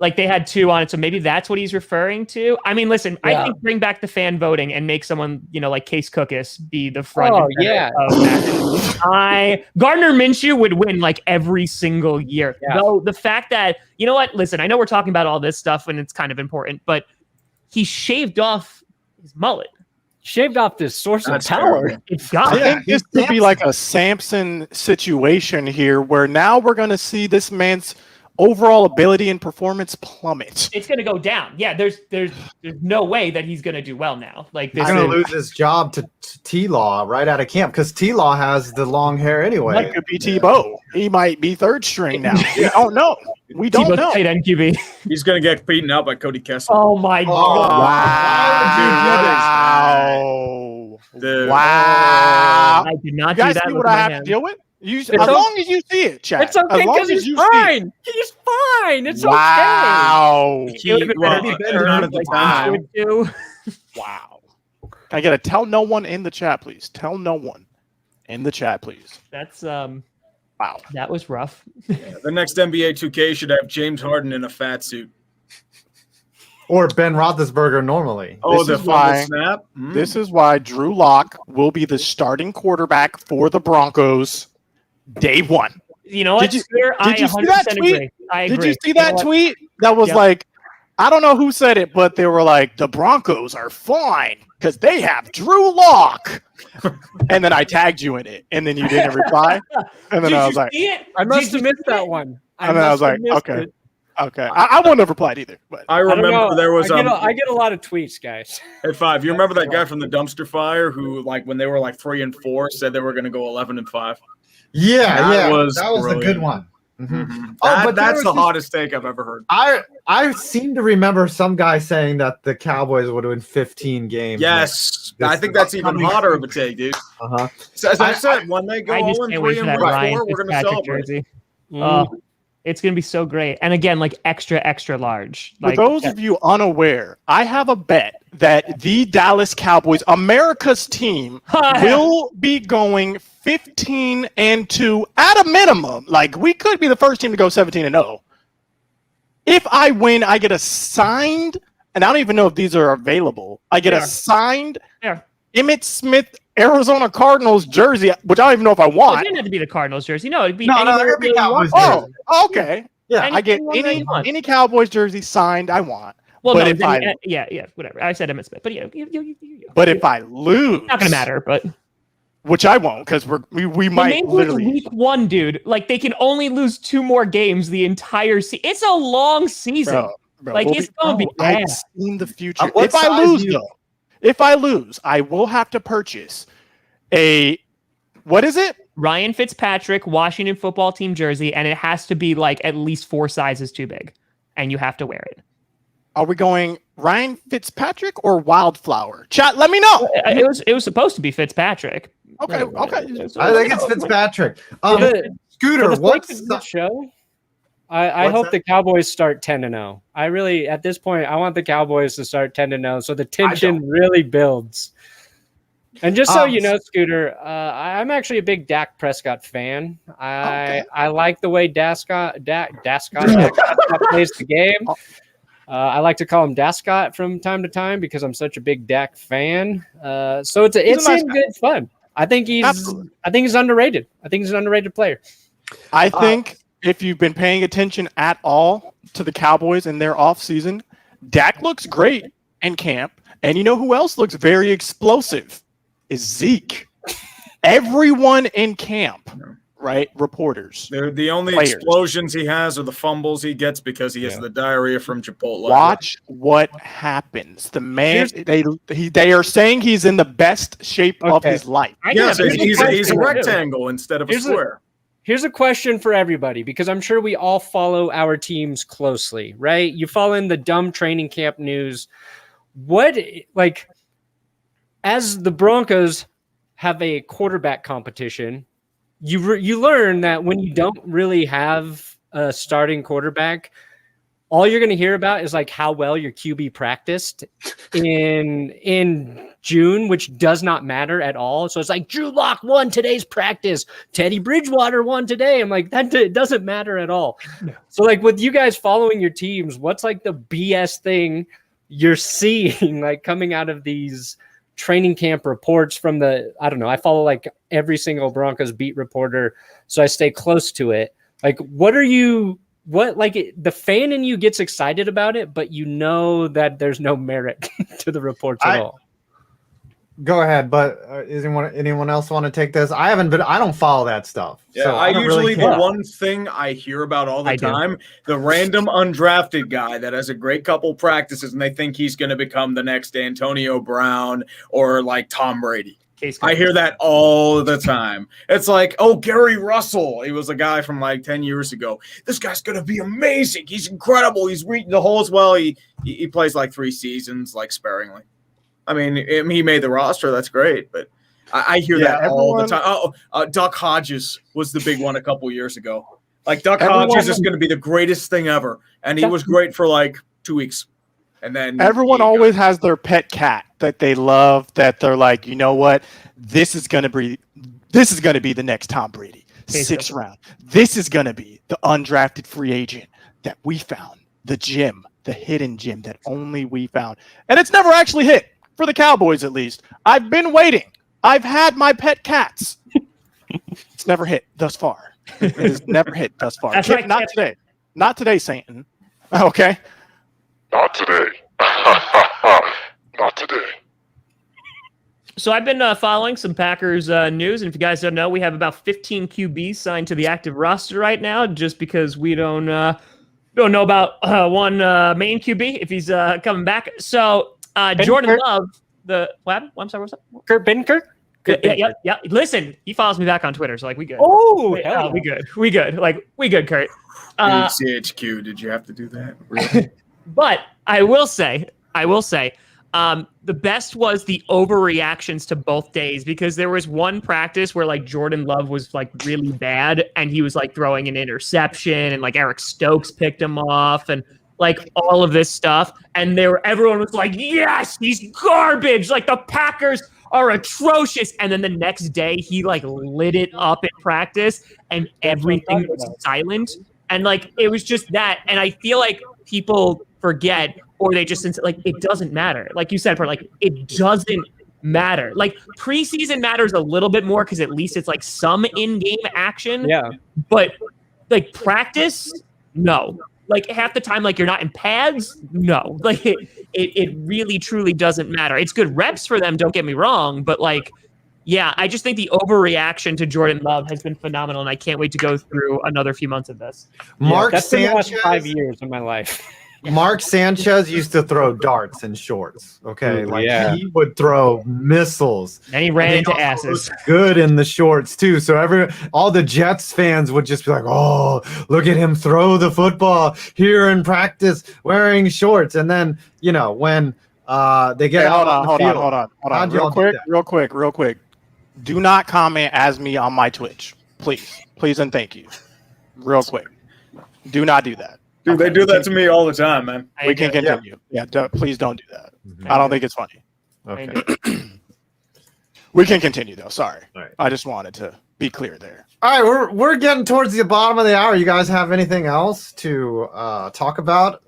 Like they had 2 on it, so maybe that's what he's referring to. I mean, listen, I think bring back the fan voting and make someone, like Case Cookus be the front. Oh, and center yeah. of Madden. Gardner Minshew would win like every single year. Yeah. Though the fact that, you know what? Listen, I know we're talking about all this stuff and it's kind of important, but he shaved off his mullet. shaved off this source of That's power. terrible. It's got I it. think this could be like a Samson situation here, where now we're going to see this man's overall ability and performance plummet. It's going to go down. Yeah, there's no way that he's going to do well now. Like this He's going is to lose his job to T-Law right out of camp because T-Law has the long hair anyway. That could be Tebow. He might be third string now. We don't know. We don't Tebow's know. tight end QB. He's going to get beaten out by Cody Kessler. Oh my god! Wow. Dude. Wow. I did not You do guys that. see with what my I have hand. to deal with? As okay. long as you see it, chat. It's okay As long because as he's you see it. fine. He's fine. It's okay. Wow. It would've been better if he turn on at the like time. would do. Wow. I gotta tell no one in the chat, please. Tell no one in the chat, please. That's Wow. that was rough. The next NBA 2K should have James Harden in a fat suit. Or Ben Roethlisberger normally. Oh, This the is why- fumble snap. Mm. This is why Drew Lock will be the starting quarterback for the Broncos day one. You know what? Did you- Scooter, I did you see that 100% tweet? agree. I agree. Did you see know that what? tweet? That was Yep. like, I don't know who said it, but they were like, the Broncos are fine because they have Drew Lock. And then I tagged you in it, and then you didn't reply. And then Did I you was like, see it? I must Did have you missed see that it? one. And then I was must have like, missed okay. it. okay. I wouldn't have replied either. But I I don't remember know. there was I get a lot of tweets, guys. Hey, Five, you remember that guy from the dumpster fire who, like, when they were like 3-4, said they were going to go 11-5? Yeah, That yeah. was that was a brilliant. good one. Mm-hmm. Oh, but there That's was the this- hottest take I've ever heard. I seem to remember some guy saying that the Cowboys would win 15 games. Yes, This I think that's even upcoming hotter of a take, dude. Uh-huh. So, as I I- said, when they go I just 0 can't wait 3 for and that Ryan 4, we're going to Fitzpatrick celebrate. jersey. Mm. Oh, it's gonna be so great. And again, like extra large. for Like those of you unaware, I have a bet that the Dallas Cowboys, America's team, will be going 15-2 at a minimum. Like, we could be the first team to go 17-0. If I win, I get a signed, and I don't even know if these are available. I get Yeah. a signed Yeah. Emmett Smith Arizona Cardinals jersey, which I don't even know if I It want. didn't have to be the Cardinals jersey. No, it'd be No, anywhere it'd be you Cowboys want. Oh, okay. Yeah. I get Anyone that you want. any Cowboys jersey signed I want. Well, but no, if then, I yeah, whatever. I said Emmett Smith, but yeah, but if I lose, not gonna matter. But which I won't, because we might the literally. week 1, dude. Like they can only lose 2 more games the entire season. It's a long season. Bro, Like, it's gonna be bad. I've seen the future. What If I size lose, you- though, if I lose, I will have to purchase a. What is it? Ryan Fitzpatrick, Washington football team jersey, and it has to be like at least 4 sizes too big, and you have to wear it. Are we going Ryan Fitzpatrick or Wildflower? Chat, let me know. It was supposed to be Fitzpatrick. Okay, okay. I think it's Fitzpatrick. For the Scooter, sake what's of the show? What's I hope that? the Cowboys start 10-0. I really, at this point, I want the Cowboys to start 10-0, so the tension really builds. And just so you know, Scooter, I'm actually a big Dak Prescott fan. I like the way Dak Prescott plays the game. I like to call him Dascott from time to time because I'm such a big Dak fan. So it's He's a nice guy. good fun. I think he's underrated. I think he's an underrated player. I think if you've been paying attention at all to the Cowboys in their offseason, Dak looks great in camp. And you know who else looks very explosive? Is Zeke. Everyone in camp right? Reporters. They're the only Players. explosions he has are the fumbles he gets because he has the diarrhea from Chipotle. Watch what happens. The man, they are saying he's in the best shape of his life. Yes, he's a rectangle instead of a square. Here's a question for everybody, because I'm sure we all follow our teams closely, right? You follow in the dumb training camp news. What, like, as the Broncos have a quarterback competition, you learn that when you don't really have a starting quarterback, all you're going to hear about is like how well your QB practiced in June, which does not matter at all. So it's like Drew Lock won today's practice, Teddy Bridgewater won today. I'm like, that doesn't matter at all. No. So like with you guys following your teams, what's like the BS thing you're seeing like coming out of these training camp reports from I don't know, I follow like every single Broncos beat reporter, so I stay close to it. Like, the fan in you gets excited about it, but you know that there's no merit to the reports at all. Go ahead, but is anyone else want to take this? I don't follow that stuff. Yeah, so I usually, the one thing I hear about all the time, the random undrafted guy that has a great couple practices and they think he's going to become the next Antonio Brown or like Tom Brady. I hear that all the time. It's like, oh, Gary Russell. He was a guy from like 10 years ago. This guy's going to be amazing. He's incredible. He's reaching the holes well. He plays like 3 seasons, like sparingly. I mean, he made the roster. That's great. But I hear that all the time. Duck Hodges was the big one a couple years ago. Like, Duck Hodges is going to be the greatest thing ever. And he was great for like 2 weeks. And then everyone always has their pet cat that they love, that they're like, you know what? This is going to be the next Tom Brady. 6th round. This is going to be the undrafted free agent that we found, the gem, the hidden gem that only we found. And it's never actually hit, for the Cowboys at least. I've been waiting. I've had my pet cats. It's never hit thus far. It has never hit thus far. Right, not today. Not today, Satan. Okay. Not today. Not today. So I've been following some Packers news, and if you guys don't know, we have about 15 QBs signed to the active roster right now, just because we don't know about one main QB if he's coming back. So Jordan Love, I'm sorry, what's up? Kurt Benkert? Yeah. Listen, he follows me back on Twitter, so like we good. Oh, hell we good. Like we good, Kurt. CHQ, did you have to do that? Really? But I will say, the best was the overreactions to both days, because there was one practice where like Jordan Love was like really bad and he was like throwing an interception and like Eric Stokes picked him off and like all of this stuff. And everyone was like, yes, he's garbage. Like the Packers are atrocious. And then the next day he like lit it up in practice and everything was silent. And like, it was just that. And I feel like people forget, or they just like, it doesn't matter. Like you said, like it doesn't matter. Like preseason matters a little bit more because at least it's like some in-game action. Yeah. But like practice, no. Like half the time, like you're not in pads, no. Like it really truly doesn't matter. It's good reps for them, don't get me wrong, but like, yeah, I just think the overreaction to Jordan Love has been phenomenal, and I can't wait to go through another few months of this. That's been the last 5 years of my life. Mark Sanchez used to throw darts in shorts. Okay, he would throw missiles. And he ran into asses. Good in the shorts too. So all the Jets fans would just be like, "Oh, look at him throw the football here in practice wearing shorts." And then when they get hold on, real quick. Do not comment as me on my Twitch, please and thank you. Real quick, do not do that. Dude, they do that to me all the time, man. We can continue. Yeah, please don't do that. I don't think it's funny. Okay. We can continue though. Sorry, right. I just wanted to be clear there. All right, we're getting towards the bottom of the hour. You guys have anything else to talk about?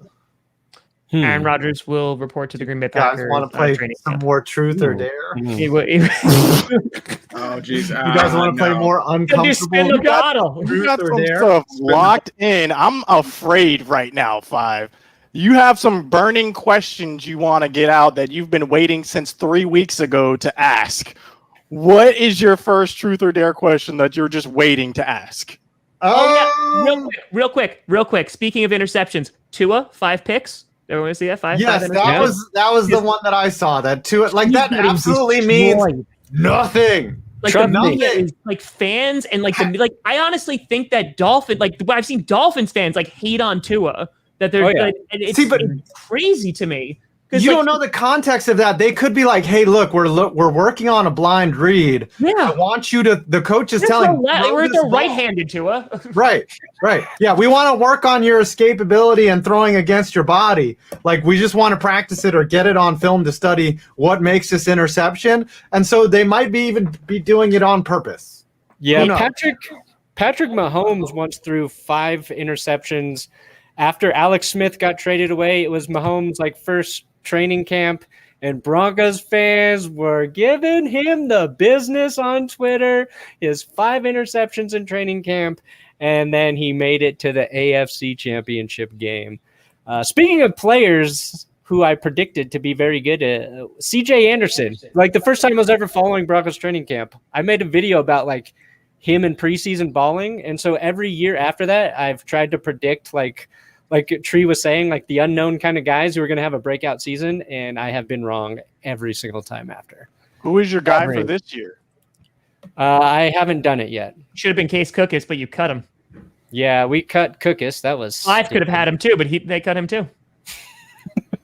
Aaron Rodgers will report to the Green Bay Packers. You guys want to play some more truth or dare? Oh, jeez. You guys want to play more uncomfortable? Spin the bottle. You got some stuff locked in. I'm afraid right now, 5. You have some burning questions you want to get out that you've been waiting since 3 weeks ago to ask. What is your first truth or dare question that you're just waiting to ask? Real quick. Speaking of interceptions, Tua, 5 picks. Everyone see that? Five. Yes, five that was the one that I saw. That Tua, like He's that getting absolutely destroyed. means nothing. Like Trust the me. media is like fans and like I honestly think that I've seen Dolphins fans like hate on Tua that they're like, and it's crazy to me. You don't know the context of that. They could be like, "Hey, look, we're working on a blind read. Yeah, I want you to." The coach is telling. We're the right-handed Tua. Right. Yeah, we want to work on your escapability and throwing against your body. Like we just want to practice it or get it on film to study what makes this interception. And so they might even be doing it on purpose. Yeah, Patrick Mahomes once threw 5 interceptions. After Alex Smith got traded away, it was Mahomes' first training camp, and Broncos fans were giving him the business on Twitter. His 5 interceptions in training camp, and then he made it to the AFC Championship game. Speaking of players who I predicted to be very good, CJ Anderson. The first time I was ever following Broncos training camp, I made a video about him in preseason balling, and so every year after that, I've tried to predict like Tree was saying, the unknown kind of guys who are going to have a breakout season, and I have been wrong every single time after. Who is your guy for this year? I haven't done it yet. Should have been Case Cookus, but you cut him. Yeah, we cut Cookus. That was I could have had him too, but they cut him too.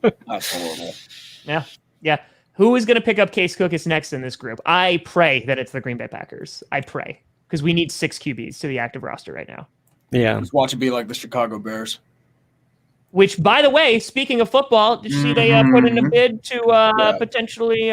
That's horrible. Yeah. Who is going to pick up Case Cookus next in this group? I pray that it's the Green Bay Packers. I pray, because we need 6 QBs to the active roster right now. Yeah. Just watch it be like the Chicago Bears. Which, by the way, speaking of football, did you see they put in a bid to potentially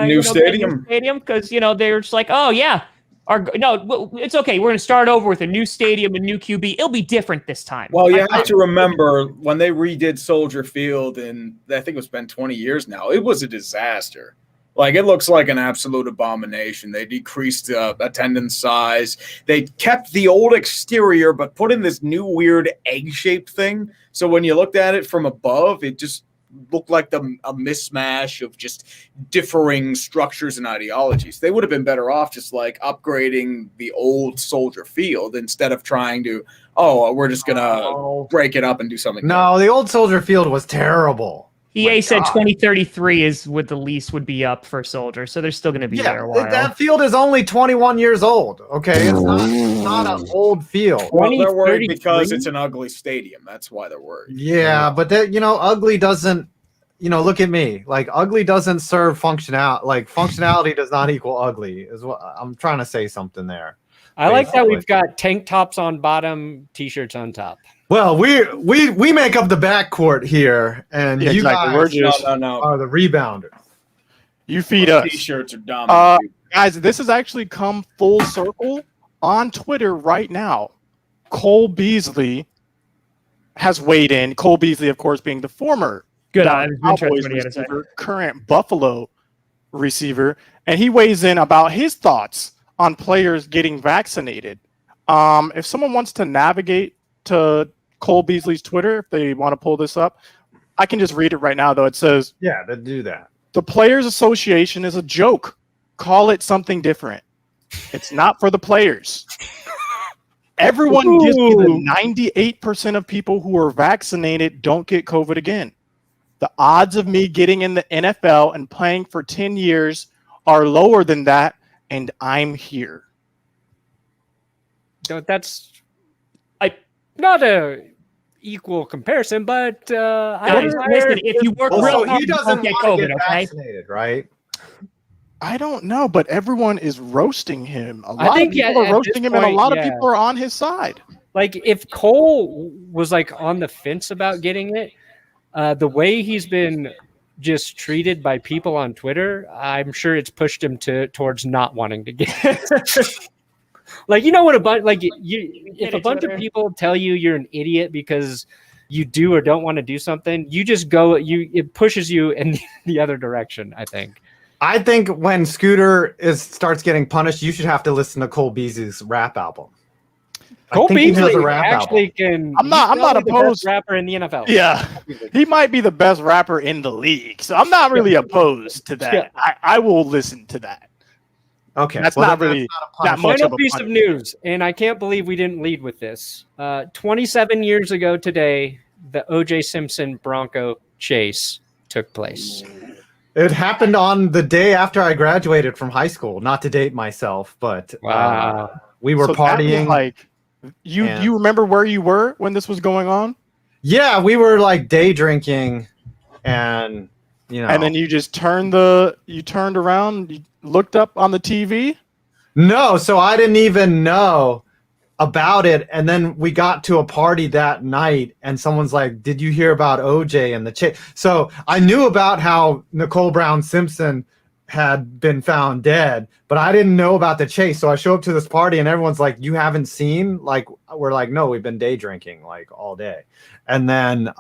new stadium? Because they're just like, oh yeah, it's okay. We're going to start over with a new stadium, a new QB. It'll be different this time. Well, you have to remember when they redid Soldier Field, and I think it's been 20 years now. It was a disaster. It looks like an absolute abomination. They decreased the attendance size. They kept the old exterior, but put in this new weird egg-shaped thing. So when you looked at it from above, it just looked like a mismatch of just differing structures and ideologies. They would have been better off just upgrading the old Soldier Field instead of trying to, we're just going to break it up and do something. No, the old Soldier Field was terrible. EA said 2033 is what the lease would be up for Soldier, so they're still going to be there a while. That field is only 21 years old. Okay, it's not an old field. Well, they're worried because it's an ugly stadium. That's why they're worried. Yeah, but ugly doesn't. Look at me. Ugly doesn't serve functionality. Functionality does not equal ugly. Is what I'm trying to say. Something there. I like that we've got tank tops on bottom, t-shirts on top. Well, we make up the backcourt here, and you guys are the rebounders. You feed us. T-shirts are dominant. Guys, this has actually come full circle on Twitter right now. Cole Beasley has weighed in. Cole Beasley, of course, being the former Cowboys receiver, current Buffalo receiver, and he weighs in about his thoughts on players getting vaccinated. If someone wants to navigate to Cole Beasley's Twitter, if they want to pull this up, I can just read it right now, though. It says, yeah, to do that. The Players Association is a joke. Call it something different. It's not for the players. Everyone gives me the 98% of people who are vaccinated don't get COVID again. The odds of me getting in the NFL and playing for 10 years are lower than that, and I'm here. That's not a equal comparison, but listen, if you work real hard, he doesn't get want to COVID, get vaccinated, right? I don't know, but everyone is roasting him. A lot I think of people are roasting him, and a lot of people are on his side. If Cole was on the fence about getting it, the way he's been just treated by people on Twitter, I'm sure it's pushed him towards not wanting to get it. What if a bunch of people tell you you're an idiot because you do or don't want to do something, you just go, it pushes you in the other direction, I think. I think when Scooter starts getting punished, you should have to listen to Cole Beasley's rap album. Cole Beasley actually can. I'm not opposed. Best rapper in the NFL. Yeah, he might be the best rapper in the league, so I'm not really opposed to that. I will listen to that. Okay, That's well, not then really not a that much Final of a piece of punishment. news, and I can't believe we didn't lead with this. 27 years ago today, the O.J. Simpson Bronco chase took place. It happened on the day after I graduated from high school. Not to date myself, but Wow. we were So that was partying. like you and- you remember where you were when this was going on? Yeah, we were like day drinking, and And then you just turned around, you looked up on the TV. No, so I didn't even know about it, and then we got to a party that night, and someone's like, "Did you hear about OJ and the chase?" So I knew about how Nicole Brown Simpson had been found dead, but I didn't know about the chase. So I show up to this party, and everyone's like, "You haven't seen?" Like, we're like, "No, we've been day drinking like all day," and then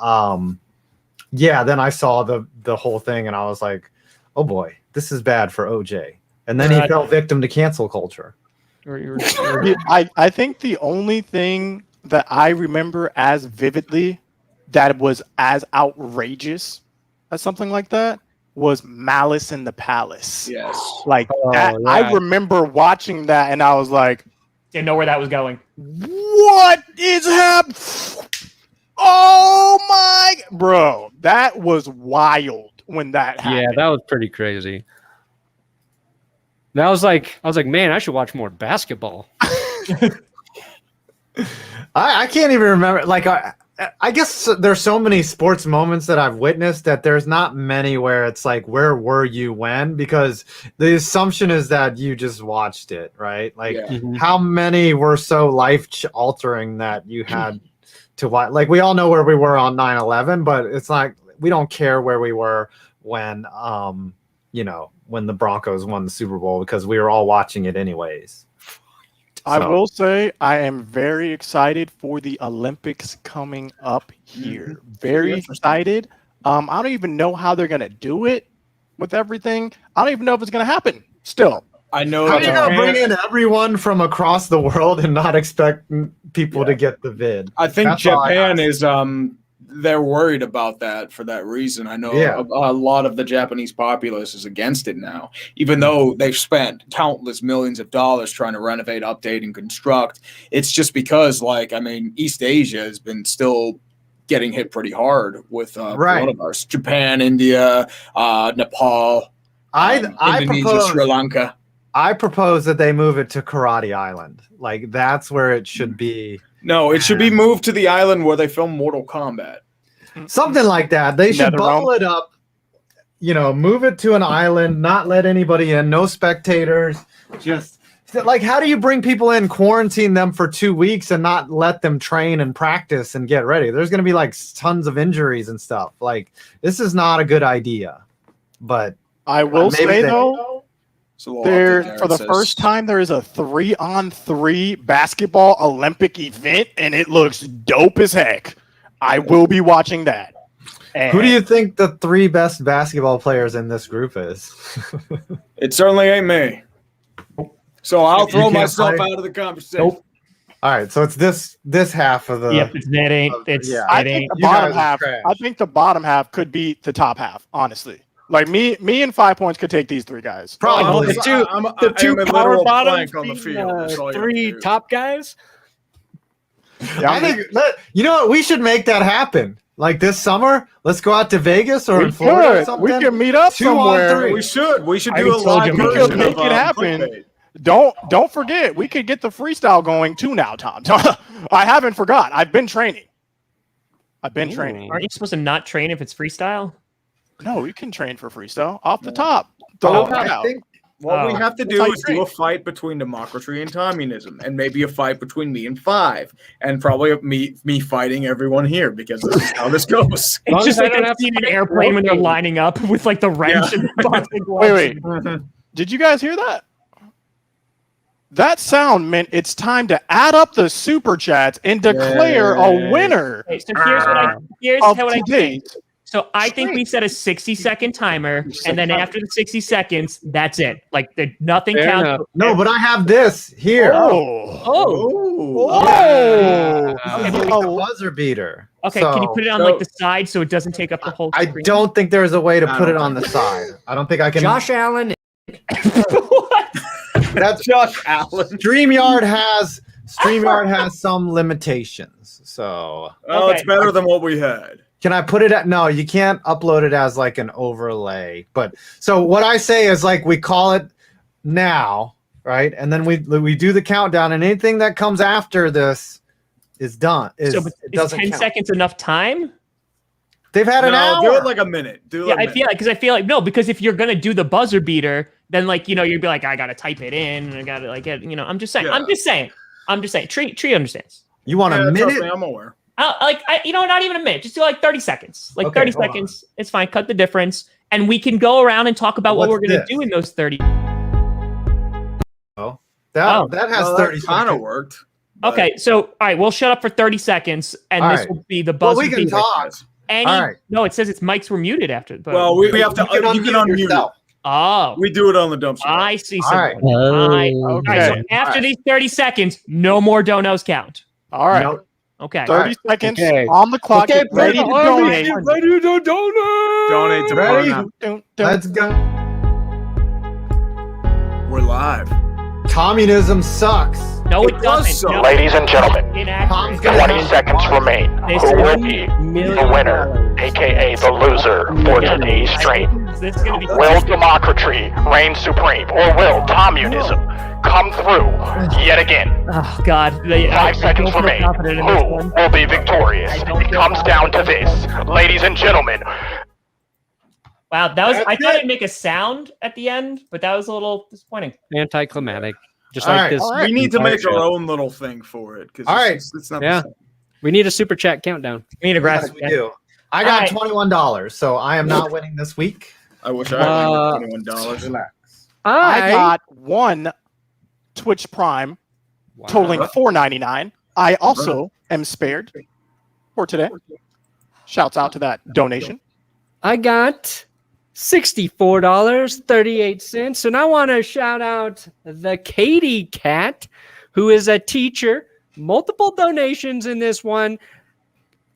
then I saw the whole thing, and I was like, "Oh boy, this is bad for OJ." And then he fell victim to cancel culture. I think the only thing that I remember as vividly that was as outrageous as something like that was Malice in the Palace. Yes. Like that, yeah. I remember watching that and I was like, Didn't know where that was going. what is happening? Oh my, bro, that was wild when that happened. Yeah, that was pretty crazy. That was like, I was like, man, I should watch more basketball. I can't even remember. Like, I guess there's so many sports moments that I've witnessed that there's not many where it's like, where were you when? Because the assumption is that you just watched it, right? Like, Yeah. how many were so life-altering that you had to watch? Like, we all know where we were on 9/11, but it's like we don't care where we were when, when the Broncos won the Super Bowl because we were all watching it anyways. I So- will say I am very excited for the Olympics coming up here. Very excited. I don't even know how they're gonna do it with everything. I don't even know if it's gonna happen. Still, I know How are that you gonna Japan- bring in everyone from across the world and not expect people to get the vid? I think That's all I Japan got. is they're worried about that for that reason. I know Yeah. a lot of the Japanese populace is against it now, even though they've spent countless millions of dollars trying to renovate, update, and construct. It's just because, East Asia has been still getting hit pretty hard with Right. coronavirus. Japan, India, Nepal, I Indonesia, propose Sri Lanka. I propose that they move it to Karate Island. Like, that's where it should be. No, it should be moved to the island where they film Mortal Kombat. Something like that. They should bubble NetherRealm. it up, move it to an island, not let anybody in, no spectators. Just like, how do you bring people in, quarantine them for 2 weeks and not let them train and practice and get ready? There's going to be like tons of injuries and stuff. Like, this is not a good idea. But I will maybe say they- though, So we'll there update for the it says- first time there is a 3-on-3 basketball Olympic event, and it looks dope as heck. I will be watching that. And who do you think the 3 best basketball players in this group is? It certainly ain't me. So I'll You throw can't myself play? out of the conversation. Nope. All right, so it's this half of the. Yep, it ain't. It's Yeah. I it think ain't. the You bottom guys are half. trash. I think the bottom half could beat the top half. Honestly, like me and 5 points could take these 3 guys. Probably. The two, I'm the two a power literal bottoms plank on the beating, field. That's all you have to 3 do. top guys. Yeah, I think you know what, we should make that happen. Like this summer, let's go out to Vegas or in Florida or could. something. We can meet up 2 on somewhere. 3. We should. We should I do a already told live you we version could make of it happen. Clickbait. Don't forget, we could get the freestyle going too now, Tom. I haven't forgot. I've been training. Aren't you supposed to not train if it's freestyle? No, you can train for freestyle off the top. Throw it out. What we Oh. have to That's how do you is train. do a fight between democracy and communism, and maybe a fight between me and 5, and probably me fighting everyone here because this is how this goes. long It's as just I like don't that have to scene in fight Airplane when they're rotating. lining up with like the wrench and the boxing gloves. Wait. Did you guys hear that? That sound meant it's time to add up the super chats and declare a winner Okay, so here's of what I think. today's. So I think we set a 60-second timer, and then after the 60 seconds, that's it. Like nothing Fair counts. enough. No, but I have this here. Oh. Oh, Oh. This is like a buzzer beater. okay. So, Can you put it on like the side so it doesn't take up the whole I screen? don't think there's a way to I put it don't on the side. I don't think I can. Josh Allen. What? That's Josh Allen. StreamYard has some limitations. So Oh, it's better than what we had. can I put it at? No, you can't upload it as like an overlay. But so what I say is like we call it now, right? And then we do the countdown, and anything that comes after this is done. It Is doesn't 10 count. seconds enough time? They've had an hour. Do it like a minute. I feel like no, because if you're gonna do the buzzer beater, then like you'd be like, I gotta type it in, I gotta like get, I'm just saying. Tree understands. You want a minute? Trust me, I'm aware. Not even a minute. Just do like 30 seconds. Like Okay, 30 hold seconds. It's fine. Cut the difference, and we can go around and talk about what What's we're gonna this? do in those 30. That has 30 kind of seconds. worked. but- Okay, so all right, we'll shut up for 30 seconds, and All this right. will be the Well, buzzer we can beater. talk. All right. No, it says its mics were muted after. But, Well, we have to. You can You can unmute unmute yourself. oh, it. We do it on the dumpster. I see. All right. All right. All right. So Okay. after these 30 seconds, no more donos count. All right. No, Okay. 30 seconds Okay. on the clock. Okay, Get ready to donate. Ready to donate. Donate to Ready? Partner. let's go. We're live. Communism sucks. No, It it was doesn't. so. No, Ladies and gentlemen, inaccurate. 20 seconds remain. This Who will is be the winner, aka the loser for today's stream? This is gonna be. Will democracy reign supreme, or will communism come through yet again? Oh God. 5 seconds don't feel remain. confident in this Who one. will be victorious? I don't It feel comes down to this, ladies and gentlemen. Wow, that was. I That's thought it. it'd make a sound at the end, but that was a little disappointing. Anticlimactic. Just All like right. this. All right. We need to entire make our show. own little thing for it. All right. It's not Yeah. the same. We need a super chat countdown. We need a Yes, graphic. we do. I got All right. $21, so I am not winning this week. I wish I had $21. Relax. I got one Twitch Prime totaling $4.99. I also am spared for today. Shouts out to that donation. I got $64.38. And I want to shout out the Katie Cat, who is a teacher. Multiple donations in this one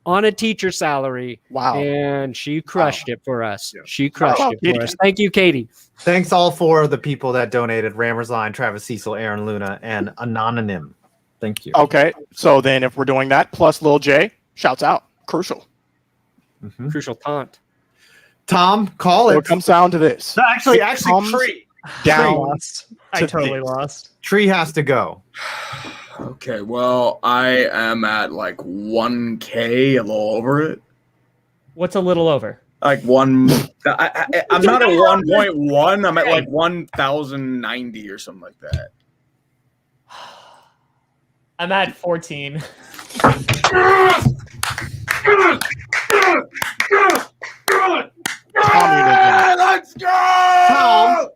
on a teacher salary. Wow. And she crushed it for us. Yeah. She crushed Wow, it Katie. for us. Thank you, Katie. Thanks all four of the people that donated: Rammers Line, Travis Cecil, Aaron Luna, and Anonym. Thank you. Okay. So then if we're doing that, plus Lil J, shouts out. Crucial. Mhm. Crucial taunt. Tom, call So it. it comes down to this. No, actually, It comes Tree. down. lost. I to totally this. lost. Tree has to go. Okay, well, I am at like 1K, a little over it. What's a little over? Like I'm not at 1.1. I'm at like 1,090 or something like that. I'm at 14. Communism. Let's go!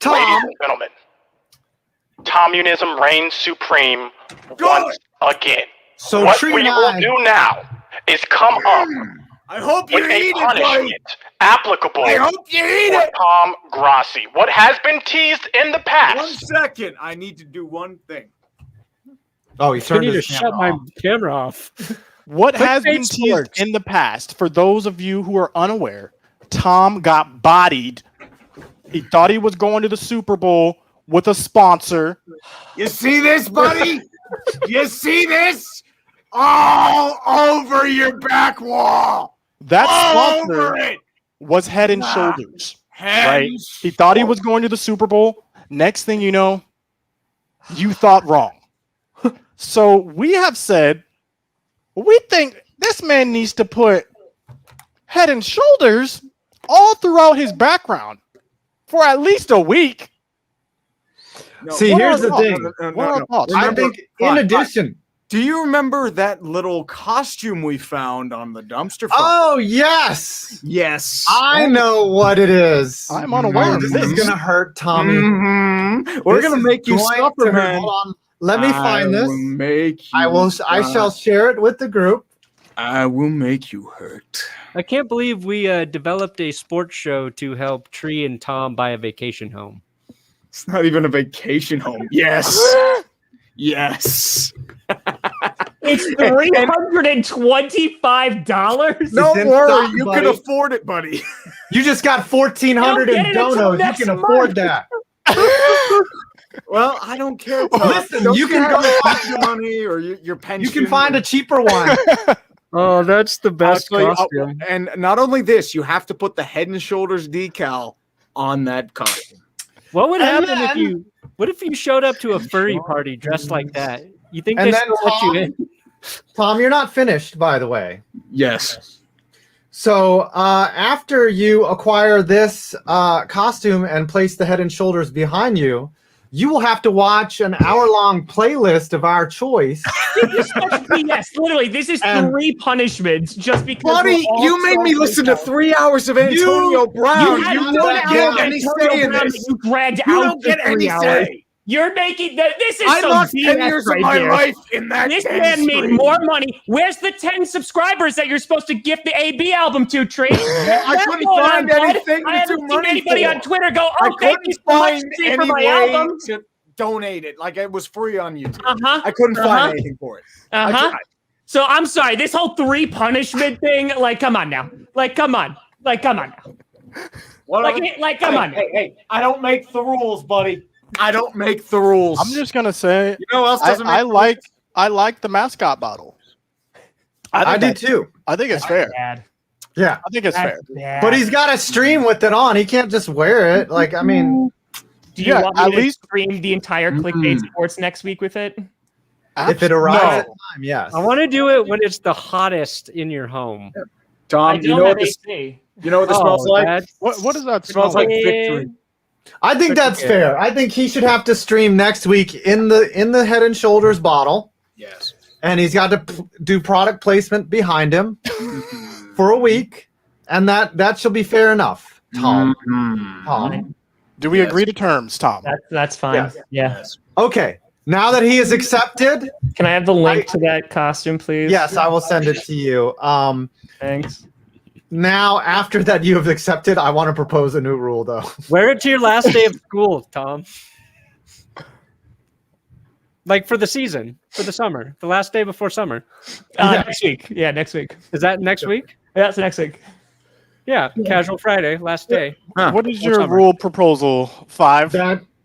Tom. Ladies Tom. and gentlemen, communism reigns supreme once again. So What Tree we and will I. do now is come up I hope you with a eat it, buddy. punishment applicable I hope you eat for it. Tom Grossi. What has been teased in the 1 past. second. I need to do one thing. Oh, he I turned need to his shut camera my off. camera off. What has Clickbait been teased Sports. in the past, for those of you who are unaware, Tom got bodied. He thought he was going to the Super Bowl with a sponsor. You see this, buddy? You see this? All over your back wall. That All sponsor over it. was Head and Shoulders. Head Right. and He thought he was going to the Super Bowl. Next thing you know, you thought wrong. So we have said, we think this man needs to put Head and Shoulders all throughout his background for at least a week. No, See, What here's are the our thing. thoughts? What are our thoughts? I Remember- think, in Fine, addition. Do you remember that little costume we found on the dumpster? Oh, yes. yes. I know what it is. I'm unaware Oh, of this this. is going to hurt Tommy. Mhm. We're This gonna is make you going suffer, to hurt. man. Hold on. Let me find I this. will make you I shall share it with the group. I will make you hurt. I can't believe we developed a sports show to help Tree and Tom buy a vacation home. It's not even a vacation home. Yes. Yes. It's $325. Don't in worry, stock, you buddy. can afford it, buddy. You just got 1,400 You'll in get it until donos. You next can afford month. that. Well, I don't care. Listen, Don't you can have go extra money or your pension. You can find a cheaper one. Oh, that's the best Actually, costume. and not only this, you have to put the Head and Shoulders decal on that costume. What would And happen if then- you? What if you showed up to a furry party dressed like that? You think And they then still let you in? Tom, you're not finished, by the way. Yes. So after you acquire this costume and place the Head and Shoulders behind you, you will have to watch an hour-long playlist of our choice. Yes, literally, this is And- 3 punishments just because. Buddy, we're all you made me so listen to freaked out. 3 hours of Antonio Brown. You had You 1 don't hour get of any Antonio say in Brown this. that you dragged You out don't for get 3 any hours. say. You're making this is I some lost 10 BS years right of my here. life in that This game man made stream. more money. Where's the 10 subscribers that you're supposed to gift the AB album to, Tree? I couldn't find anything to I haven't do seen money anybody for. on Twitter go, I oh, thank you couldn't so much, find Tree, for any my way album. to donate it. Like it was free on YouTube. Uh-huh. I couldn't Uh-huh. find anything for it. I Uh-huh. tried. So I'm sorry, this whole 3 punishment thing, like, come on now. Like, come on. Like, come on now. Like, come on. Hey, I don't make the rules, buddy. I don't make the rules. I'm just gonna say, You know who else doesn't make I the like the mascot bottle. I do too. I think it's fair. Bad. Yeah. I think it's fair. That's bad. But he's got to stream with it on. He can't just wear it. Like, I mean, Do you Yeah, want me at to least- stream the entire Clickbait Sports next week with it? if it arrives No. at time, yes. I want to do it when it's the hottest in your home. I Tom, you don't know have what this? AC. You know what this smells like? that's- What does that It smells smell like like? victory. I think that's fair. I think he should have to stream next week in the Head and Shoulders bottle, Yes. and he's got to do product placement behind him for a week, and that should be fair enough. Tom. Tom. Do we agree to terms, Tom? That's fine. Yes. Yeah. Okay. Now that he is accepted, Can I have the link to that costume, please? yes, I will send it to you. Thanks. Now, after that you have accepted, I want to propose a new rule, though. Wear it to your last day of school, Tom. Like for the season, for the summer, the last day before summer. Yeah. Next week. Yeah, next week. Is that next week? Yeah, that's next week. Yeah, casual Friday, last day. What is your summer. rule proposal? 5.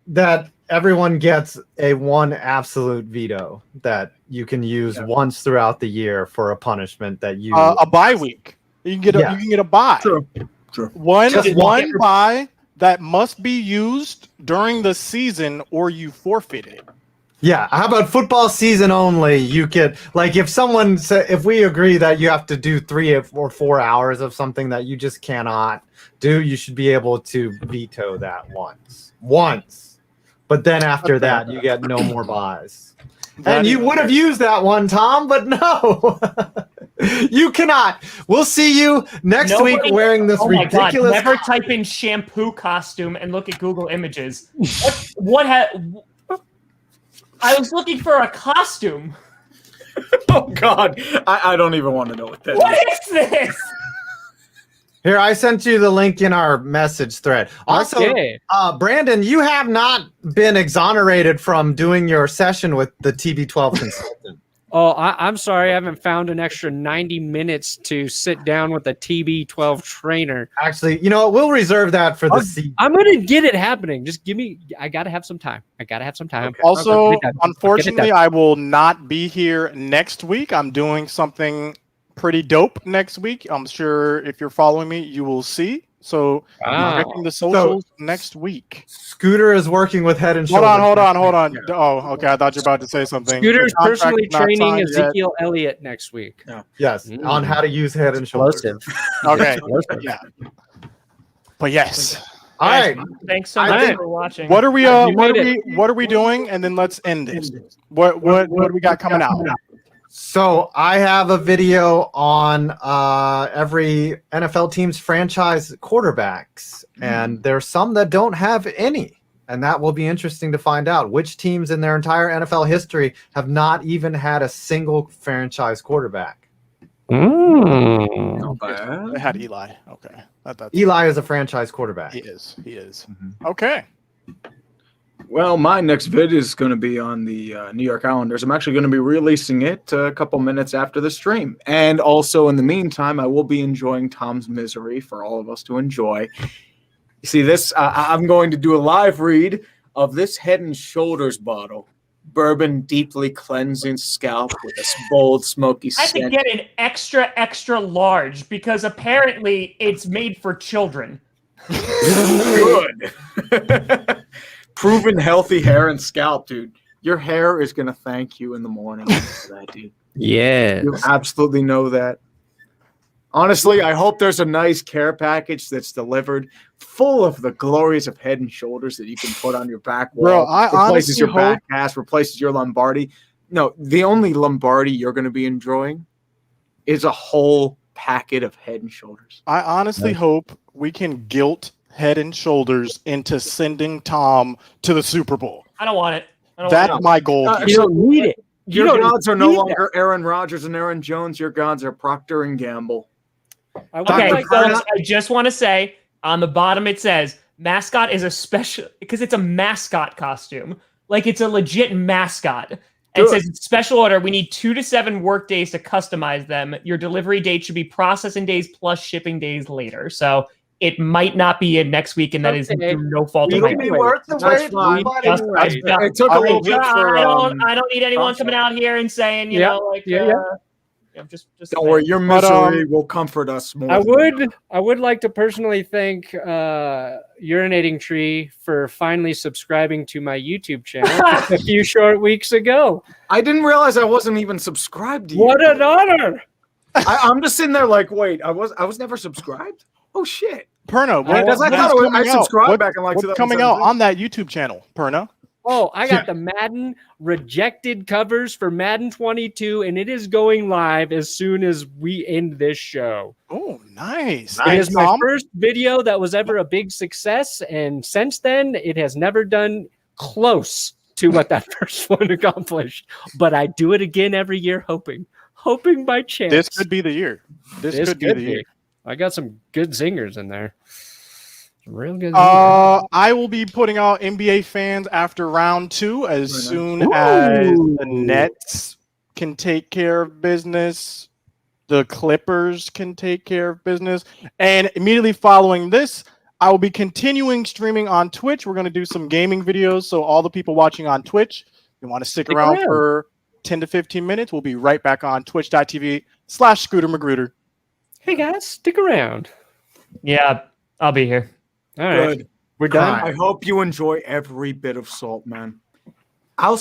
That everyone gets a 1 absolute veto that you can use once throughout the year for a punishment that you A bye week. You can get a Yeah. you can get a bye. True. One Just one. bye that must be used during the season or you forfeit it. Yeah, how about football season only? You could, like, if someone said, if we agree that you have to do 3 or 4 hours of something that you just cannot do, you should be able to veto that once. But then after that, you get no more buys. And you would have used that one, Tom, but no, you cannot. We'll see you next week wearing this Oh my God, ridiculous. never type in shampoo costume and look at Google Images. I was looking for a costume. Oh God, I don't even want to know what that What is. is this? Here, I sent you the link in our message thread. Also, Okay. Brandon, you have not been exonerated from doing your session with the TB12 consultant. Oh, I'm sorry. I haven't found an extra 90 minutes to sit down with a TB12 trainer. Actually, you know what? We'll reserve that for the season. I'm going to get it happening. Just give me, I got to have some time. Also, I'll get it done. unfortunately, I will not be here next week. I'm doing something pretty dope next week. I'm sure if you're following me, you will see. So, Wow. checking the socials next week. Scooter is working with Head and Hold Shoulders. on. Oh, okay. I thought you were about to say something. Scooter's The contract personally is not training signed yet. Ezekiel Elliott next week. Yes, on how to use Head and Shoulders. Okay. Yeah. But yes. All right. Thanks so I much think- for watching. What are we You made it. what are we doing? And then let's end this. What do we got coming out? So I have a video on every NFL team's franchise quarterbacks, and there's some that don't have any. And that will be interesting to find out which teams in their entire NFL history have not even had a single franchise quarterback. Not bad. I had Eli. Okay. That's Eli is a franchise quarterback. He is. Okay. Well, my next vid is going to be on the New York Islanders. I'm actually going to be releasing it a couple minutes after the stream. And also, in the meantime, I will be enjoying Tom's misery for all of us to enjoy. You see this? I'm going to do a live read of this Head and Shoulders bottle, bourbon deeply cleansing scalp with a bold, smoky I had to scent. get an extra large because apparently it's made for children. Good. Proven healthy hair and scalp, dude. Your hair is gonna thank you in the morning for that, dude. Yes. You absolutely know that. Honestly, I hope there's a nice care package that's delivered full of the glories of Head and Shoulders that you can put on your back wall. Bro, I replaces honestly your hope back cast, replaces your Lombardi. No, the only Lombardi you're going to be enjoying is a whole packet of Head and Shoulders. I honestly hope we can guilt Head and Shoulders into sending Tom to the Super Bowl. I don't want it. I don't That's want it. my goal. You don't need it. You Your don't gods are no need longer Aaron Rodgers and Aaron Jones. Your gods are Procter and Gamble. I would Okay, like folks, I just want to say on the bottom it says mascot is a special because it's a mascot costume. Like it's a legit mascot. And it says it's special order. We need 2 to 7 work days to customize them. Your delivery date should be processing days plus shipping days later. So it might not be in next week, and that is Okay. through no fault of It'll my be own. worth the That's wait. fine. buddy. Just- It took a little bit for. I don't need anyone coming out here and saying, you know, like, just Don't worry, your But, misery will comfort us more. I would like to personally thank Urinating Tree for finally subscribing to my YouTube channel a few short weeks ago. I didn't realize I wasn't even subscribed to you. What an honor! I'm just sitting there like, wait, I was never subscribed. Oh shit! Perno, Because I thought I subscribed back in like what's coming out 2017. on that YouTube channel, Perno? Oh, I got the Madden rejected covers for Madden 22, and it is going live as soon as we end this show. Oh, nice. It is my first video that was ever a big success, and since then, it has never done close to what that first one accomplished. But I do it again every year, hoping by chance. This could be the year. This could be the year. I got some good zingers in there. Real good. Zingers. I will be putting out NBA fans after round 2 as soon as the Nets can take care of business. The Clippers can take care of business. And immediately following this, I will be continuing streaming on Twitch. We're going to do some gaming videos. So all the people watching on Twitch, you want to stick around for 10 to 15 minutes. We'll be right back on twitch.tv/ScooterMagruder. Hey guys, stick around. Yeah, I'll be here. All right. Good. We're done. I hope you enjoy every bit of salt, man.